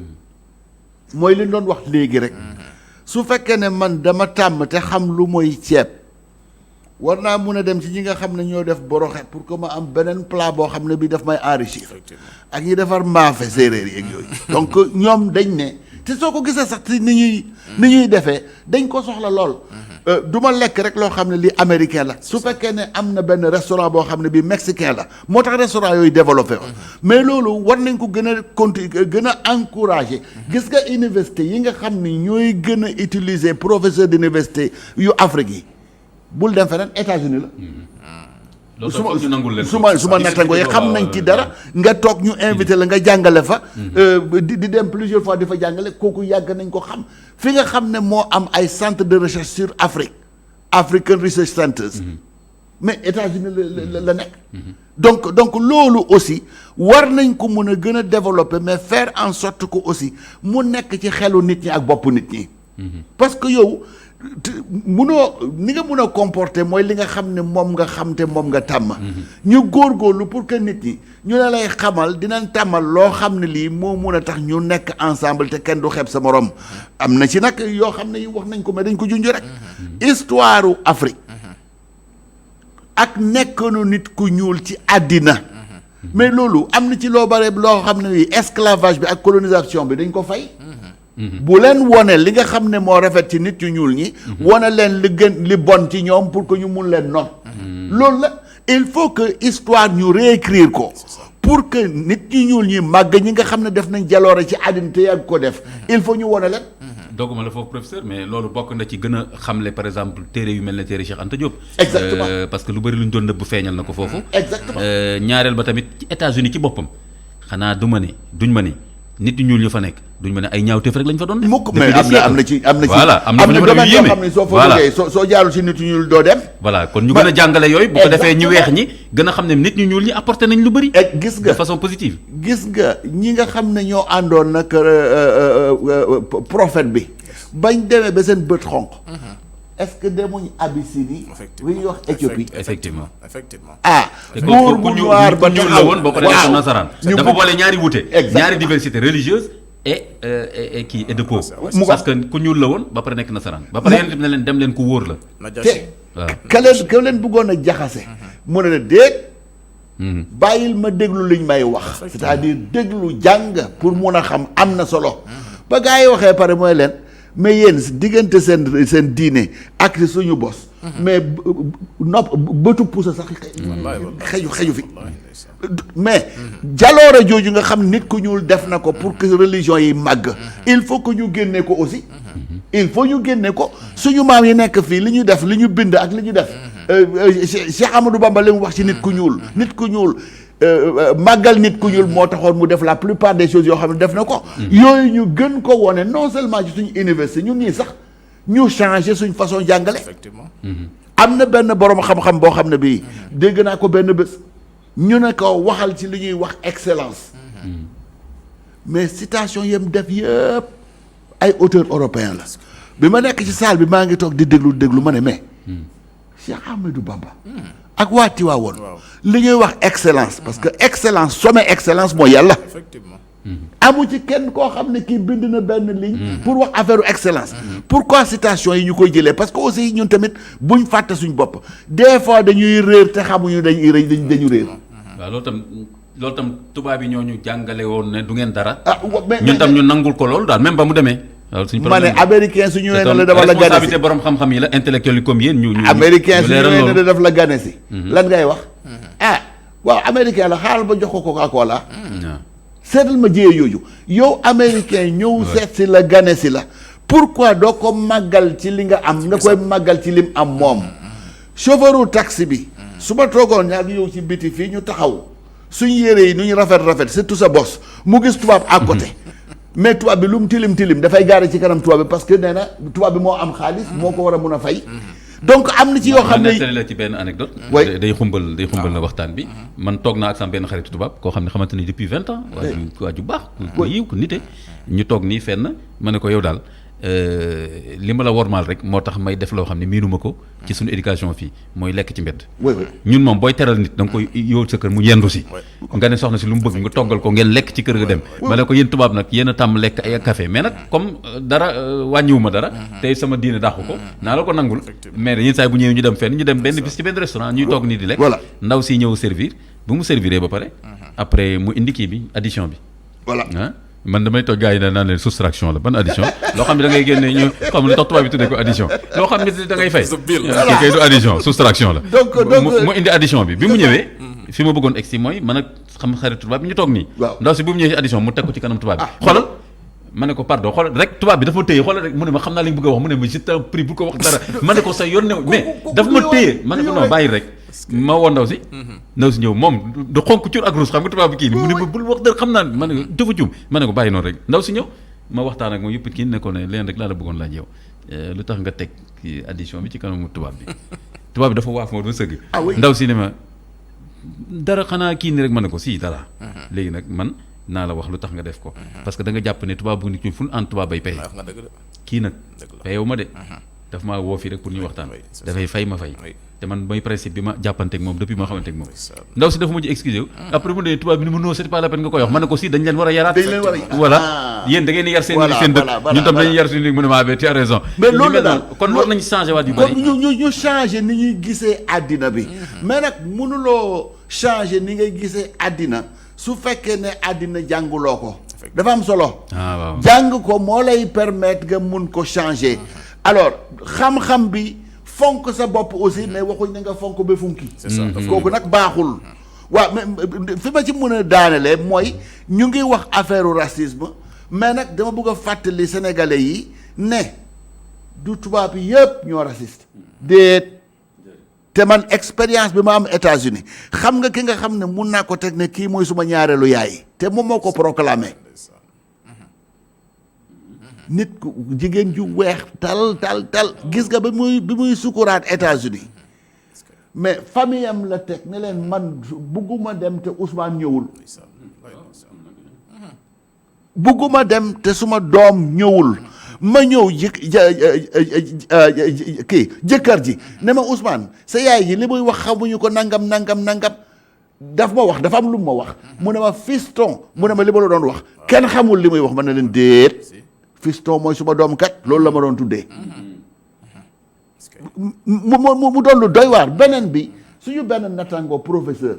mooy li ñu doon wax léegi rek su fekkee ne man dama tàmm te xam lu mooy ceeb war naa mun a dem ci ñi nga xam ne ñoo def boroxe pour que ma am beneen plat boo xam ne bi daf may enrichir ak ñi defar maafe séeréer yeeg yooyu donc ñoom dañ ne te soo ko gisee sax ni ñuy defee dañ ko soxla lool du ma lekk rek loo xam ne li américain la su fekkee ne am na benn restaurant boo xam ne bi mexicain la moo tax restaurant yooyu développé ko mais loolu war nañ ko gën a gën a encourager gis nga université yi nga xam ni ñooy gën a utiliser professeur d'université yu Afrique yi bul dem feneen États-Unis la su ma nattango yi xam nañ ci dara nga toog ñu invité la nga jàngale fa di dem plusieurs fois di fa jàngale kooku yàgg nañ ko xam fi nga xam ne moo am ay centre de recherche sur Afrique African Research Centers mais États-Unis la nekk donc loolu aussi war nañ ko mën a gën a développer mais faire en sorte que aussi mu nekk ci xelu nit ñi ak bopp nit ñi parce que yow munoo ni nga mun a comporter mooy li nga xam ne moom nga xam te moom nga tàmm ñu góorgóorlu pour que nit ñi ñu ne lay xamal dinañ tàmmal loo xam ne lii moo mun a tax ñu nekk ensemble te kenn du xeeb sa morom am na ci nag yoo xam ne wax nañ ko mais dañ ko junj rek histoire u Afrique ak nekkanu nit ku ñuul ci àddina mais loolu am na ci loo bare loo xam ne lii esclavage bi ak colonisation bi dañ ko fay bu leen wone li nga xam ne moo rafet ci nit yu ñuul ñi wone leen li gën li bon ci ñoom pour que ñu mun leen noon loolu la il faut que histoire ñu réécrire ko pour que nit ñu ñuul ñi màgg ñi nga xam ne def nañ jaloore ci àddina te yàgg ko def il faut ñu wone leen dogguma la foofu professeur mais loolu bokk na ci gën a xamle par exemple téere yu mel ne téere Cheikh Anta Diop exactement parce que lu bëri lu ñu doon nëbb feeñal na ko foofu exactement ñaareel ba tamit ci États-Unis ci boppam xanaa duñ ma ne nit ñu ñuul ñu fa nekk duñ ma ne ay ñaawteef rek lañ fa doon def mukk mais am na ci voilà am na domaine yoo xam ne soo fa jógee soo jaarul ci nit ñu ñuul doo dem voilà kon ñu gën a jàngale yooyu bu ko defee ñu weex ñi gën a xam ne nit ñu ñuul ñi apporté nañ lu bëri gis nga de façon positive gis nga ñi nga xam ne ñoo àndoon nag prophète bi bañ demee ba seen bët xonq est-ce que demuñ Abyssinie wi ñuy wax Éthiopie effectivement buur bu noir ba ñuul la woon boo pare nekk nasaraan dafa boole ñaari wuute ñaari diversité religieuse et kii et de peau parce que ku ñuul la woon ba pare nekk nasaraan ba pare yéen ne leen dem leen ku wóor la te ka leen bëggoon a jaxase mu ne la déet bàyyil ma déglu liñ may wax c'est-à-dire déglu jàng pour mun a xam am na solo ba gaa yi waxee pare mooy leen mais yéen diggante seen diine ak suñu bos mais nopp bëtu pusa sax xeju fi mais jaloore jooju nga xam nit ku ñuul def na ko pour que religion yi màgg il faut que ñu génne ko aussi il faut ñu génne ko suñu maam yi nekk fii li ñu def li ñu bind ak li ñu def Cheikh Amadou Bamba li mu wax ci nit ku ñuul màggal nit ku ñuul moo taxoon mu def la plupart des choses yoo xam ne def na ko yooyu ñu gën ko wone non seulement ci suñu université ñun ñii sax ñu changer suñ façon jàngale am na benn borom xam-xam boo xam ne bii dégg naa ko benn bés ñu ne ko waxal ci li ñuy wax excellence mais citation yem def yëpp ay auteurs européens la bi ma nekk ci salle bi maa ngi toog di déglu ma ne mais Cheikh Ahmadou Bamba ak waa Tiwaawoon li ñuy wax excellence parce que excellence sommet excellence mooy yàlla amu ci kenn koo xam ne kii bind na benn ligne pour wax affaire excellence pourquoi citation yi ñu koy jëlee parce que aussi ñun tamit buñ fàtte suñ bopp des fois dañuy réer te xamuñu dañu réer waaw loolu tam loolu tam tubaab yi ñoo ñu jàngale woon ne du ngeen dara. mais ñun tam ñu nangul ko loolu daal même ba mu demee. loolu suñu ma ne américain su ñëwee ne la dafa la gane si responsabilité borom xam-xam yi la intellectuel yi comme yéen ñu américain su ñëwee ne la daf la gane si. lan ngay wax. waaw américain la xaaral ba jox ko Coca-Cola. seetal ma jiyee yooyu yow américain ñëw seet si la gane si la. pourquoi doo ko màggal ci li nga am nga koy màggal ci lim am moom. chauffeuru taxi bi. su ma toogoon ñaar yow ci biti fii ñu taxaw suñu yére yi nu ñu rafet surtout sa bos mu gis tubaab à côté. mais tubaab bi lu mu tilim dafay gaare ci kanam tubaab bi parce que nee na tubaab bi moo am xaalis moo ko war a mun a fay. donc am na ci yoo xam ne nettali la ci benn anecdote. day xumbal na waxtaan bi. man toog naa ak sama benn xaritu tubaab koo xam ne xamante ni depuis 20 ans. waa ju baax ku yiw ku nite. ñu toog nii fenn ma ne ko yow daal li ma la wormaal rek moo tax may def loo xam ne miinuma ko ci suñu éducation fii mooy lekk ci mbedd. ñun moom booy teral nit da nga koy yóol sa kër mu yendu si. nga ne soxna si lu mu bëgg nga toggal ko ngeen lekk ci kër ga dem. ma ne ko yéen tubaab nag yéen a tàmm lekk ay café mais nag comme dara wàññiwuma dara. tey sama diine dàqu ko naa la ko nangul. mais yenn saa bu ñëwee ñu dem fenn ñu dem benn bis ci benn restaurant ñuy toog nii di lekk. ndaw si ñëw servir bu mu serviree ba pare. après mu indi kii bi addition bi. man damay toog gars yi naan leen soustraction la ban addition loo xam ne da ngay génne ñu xam lu tax tubaab bi tuddee ko addition loo xam ne da ngay fay kay du addition soustraction la donc mu indi addition bi mu ñëwee fi ma bëggoon egsi mooy man ak xam xaritu tubaab bi ñu toog nii ndaw si bu mu ñëwee si addition mu teg ko ci kanam tubaab bi xoolal ma ne ko pardon xoolal rek tubaab bi dafa ma téye xoolal rek mu ne ma xam naa li nga bëgg a wax mu ne ma je t'en prie bu ko wax dara ma ne ko sa yoon ne mais dafa ma téye ma ne ko non bàyyi rek ma woo ndaw si ñëw moom du xonk cur ak ruus xam nga tubaab bi kii mu ne ma bul wax dara xam naa ma ne ko dafa juum ma ne ko bàyyi noonu rek ndaw si ñëw ma waxtaan ak moom yëpp kii ne ko ne leen rek laa la bëggoon laaj yow lu tax nga teg addition bi ci kanamu tubaab bi dafa waaf moo doon sëgg ndaw si ne ma dara xanaa kii ni rek ma ne ko si dara léegi nag man naa la wax lu tax nga def ko parce que da nga jàpp ne tubaab bu nit ñi fu an tubaab bay pay kii nag payewu ma de daf maa woo fii rek pour ñu waxtaan dafay fay ma fay te man mooy principe bi ma jàppanteeg moom depuis ma xamanteeg moom ndaw si dafa mujj excusé wu après mu ne tubaab bi ni mu non c'est pas la peine nga koy wax ma ne ko si dañ leen war a yaraat voilà yéen da ngeen di yar seen dëkk ñun tam dañuy yar suñu mu ne maa ba tu as raison mais loolu daal kon war nañu changé waat yu bëri ñu changé ni ñuy gisee àddina bi mais nag mënuloo changé ni ngay gisee àddina su fekkee ne àddina jànguloo ko dafa am solo jàng ko moo lay permettre nga mun ko changer alors xam-xam bi fonk sa bopp aussi mais waxuñ na nga fonk ba funki kooku nag baaxul waaw mais fi ma ci mën a daanelee mooy ñu ngi wax affaire racisme mais nag dama bëgg a fàttali sénégalais yi ne du tubaab yi yëpp ñoo raciste déet te man expérience bi ma am États-Unis xam nga ki nga xam ne mun naa ko teg ne kii mooy suma ñaareelu yaay te moom moo ko proclamé nit ku jigéen ju weex tal gis nga bi muy sukuraat États-Unis mais famille am la teg ne leen man bugguma dem te Ousmane ñëwul bugguma dem te suma doom ñëwul ma ñëw kii jëkkër ji ne ma Ousmane sa yaay ji li muy wax xamuñu ko nangam daf ma wax dafa am lu ma wax mu ne ma fiston mu ne ma li ma la doon wax kenn xamul li muy wax ma ne leen déet fiston mooy suma doom kat loolu la ma doon tuddee mu doon lu doy waar beneen bi suñu benn nattangoo professeur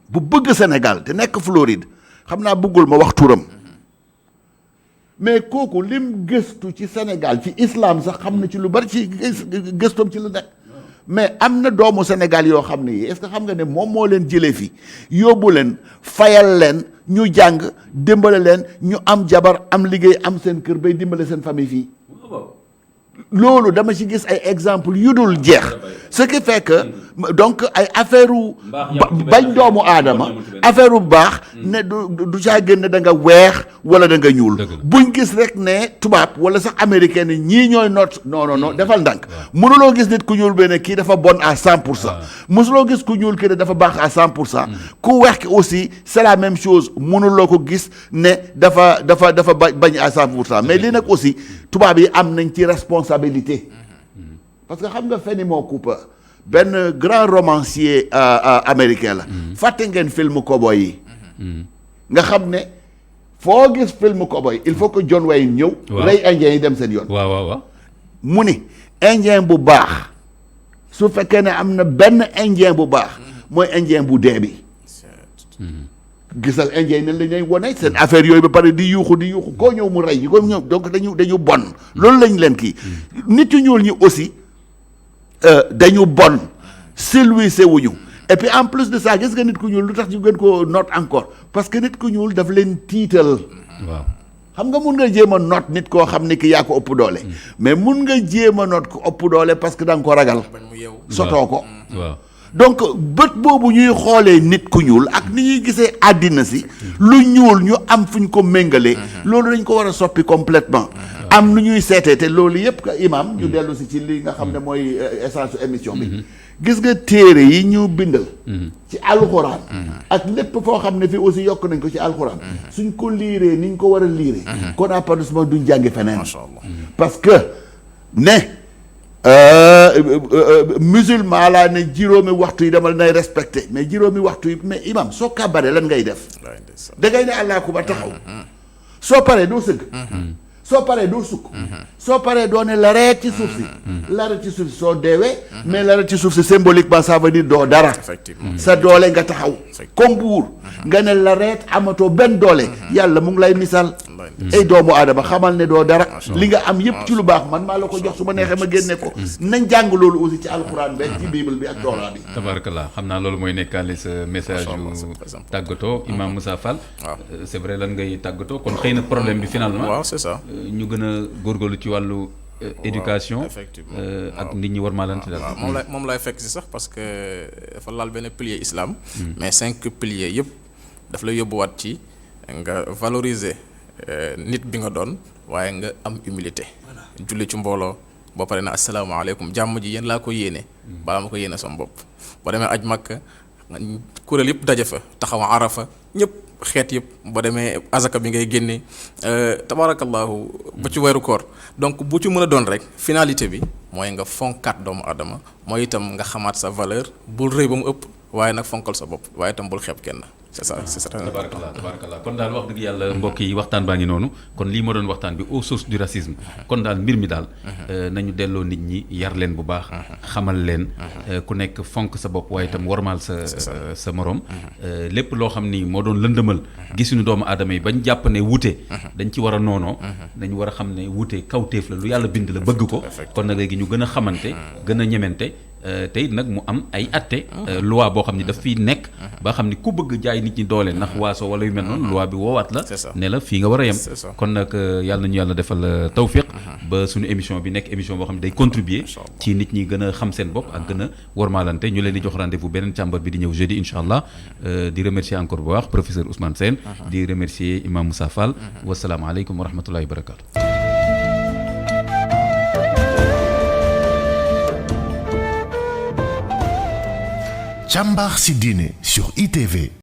bu bëgg Sénégal te nekk Floride xam naa bëggul ma wax turam mais kooku lim gëstu ci Sénégal ci islam sax xam na ci lu bari ci gëstoom ci la nekk mais am na doomu Sénégal yoo xam ne yi est-ce que xam nga ne moom moo leen jëlee fi yóbbu leen fayal leen ñu jàng dimbale leen ñu am jabar am liggéey am seen kër bay dimbale seen famille fii loolu dama ci gis ay exemple yu dul jeex ce qui fait que donc ay affaire u bañ doomu aadama affaire u baax ne du caa génn da nga weex wala da nga ñuul buñ gis rek ne tubaab wala sax américain ne ñii ñooy noot non defal ndànk mënuloo gis nit ku ñuul be ne kii dafa bon à 100% mësuloo gis ku ñuul kii ne dafa baax à 100% ku weex ki aussi c'est la même chose mënuloo ko gis ne dafa bañ à 100% mais lii nag aussi tubaab yi am nañ ci responsabilité parce que xam nga Fenimore Cooper benn grand romancier américain la fàtte ngeen film cowboy yi nga xam ne foo gis film cowboy il faut que John Wayne ñëw rey indien yi dem seen yoon waaw mu ni indien bu baax su fekkee ne am na benn indien bu baax mooy indien bu dee bi gisal indien ne la ñuy wone seen affaire yooyu ba pare di yuuxu koo ñëw mu rey ñi ko ñëw donc dañu bon loolu lañ leen kii nit yu ñuul ñi aussi dañu bon civilisé wuñu et puis en plus de ça gis nga nit ku ñuul lu tax ñu gën ko noot encore parce que nit ku ñuul daf leen tiital waaw xam nga mun nga jéem a noot nit koo xam ni ki yaa ko ëpp doole mais mun nga jéem a noot ko ëpp doole parce que da nga ko ragal sotoo ko waaw donc bët boobu ñuy xoolee nit ku ñuul ak ni ñuy gisee àddina si lu ñuul ñu am fu ñu ko méngalee loolu dañ ko war a soppi complètement am nu ñuy seetee te loolu yëpp ka imam ñu dellu si ci li nga xam ne mooy essence émission bi gis nga téere yi ñu bindal ci alxuraan ak lépp foo xam ne fii aussi yokk nañ ko ci alxuraan suñ ko liiree ni ñu ko war a liiree kon appartement duñ jàngi feneen parce que ne musulman laa ne juróomi waxtu yi dama nay respecté mais juróomi waxtu yi mais imam soo kàbbaree lan ngay def da ngay ne allah akubar taxaw soo paree doo sëgg soo paree doo sukk soo paree doo ne lareet ci suuf si lareet ci suuf si soo deewee mais lareet ci suuf si symboliquement ça veut dire doo dara sa doole nga taxaw comme buur nga ne lareet amatoo benn doole yàlla mu ngi lay misaal ay doomu aadama xamal ne doo dara li nga am yëpp ci lu baax man maa la ko jox su ma neexee ma génne ko nañ jàng loolu aussi ci alxuraan bi ci bible bi ak Torah bi tabarakallah xam naa loolu mooy nekkaale sa message yu tàggatoo Imam Moussa Fall c'est vrai lan ngay tàggatoo kon xëy na problème bi finalement waaw c'est ça ñu gën a góorgóorlu ci wàllu éducation ak nit ñi war maalante daal moom laay fekk si sax parce que dafa laal benn pilier islam mais 5 piliers yëpp daf lay yóbbuwaat ci nga valoriser nit bi nga doon waaye nga am humilité julli ci mbooloo boo pare na asalaamaaleykum jàmm ji yéen laa ko yéene balaa ma ko yéene sama bopp boo demee aj Makka kuréel yëpp daje fa taxaw Arafa ñëpp xeet yëpp boo demee azaka bi ngay génne tabarakallahu ba ci weeru koor donc bu ci mën a doon rek finalité bi mooy nga fonkaat doomu adama mooy itam nga xamaat sa valeur bul rëy ba mu ëpp waaye nag fonkal sa bopp waaye itam bul xeeb kenn c'est ça c'est ça. tabarakallah kon daal wax dëgg yàlla mbokk yi waxtaan baa ngi noonu kon lii ma doon waxtaan bi aux sources du racisme kon daal mbir mi daal nañu delloo nit ñi yar leen bu baax xamal leen ku nekk fonk sa bopp waaye itam warmaal sa morom lépp loo xam ni moo doon lëndëmal gisuñu doomu aadama yi bañ jàpp ne wuute dañ ci war a noonoo dañu war a xam ne wuute kawteef la lu yàlla bind la bëgg ko kon nag léegi ñu gën a xamante gën a ñemente te it nag mu am ay atte loi boo xam ni daf fiy nekk ba xam ni ku bëgg jaay nit ñi doole ndax waaso wala yu mel noonu loi bi woowaat la ne la fii nga war a yem kon nag yàlla nañu yàlla defal tawfiq ba suñu émission bi nekk émission boo xam ne day contribuer ci nit ñi gën a xam seen bopp ak gën a wormaalante ñu leen di jox rendez-vous beneen càmbar bi di ñëw jeudi incha allah di remercier encore bu baax professeur Ousmane Sène di remercier Imam Moussa Fall wasalaamaaleykum wa rahmatullahi wa barakatu. Càmbar si diine sur ITV.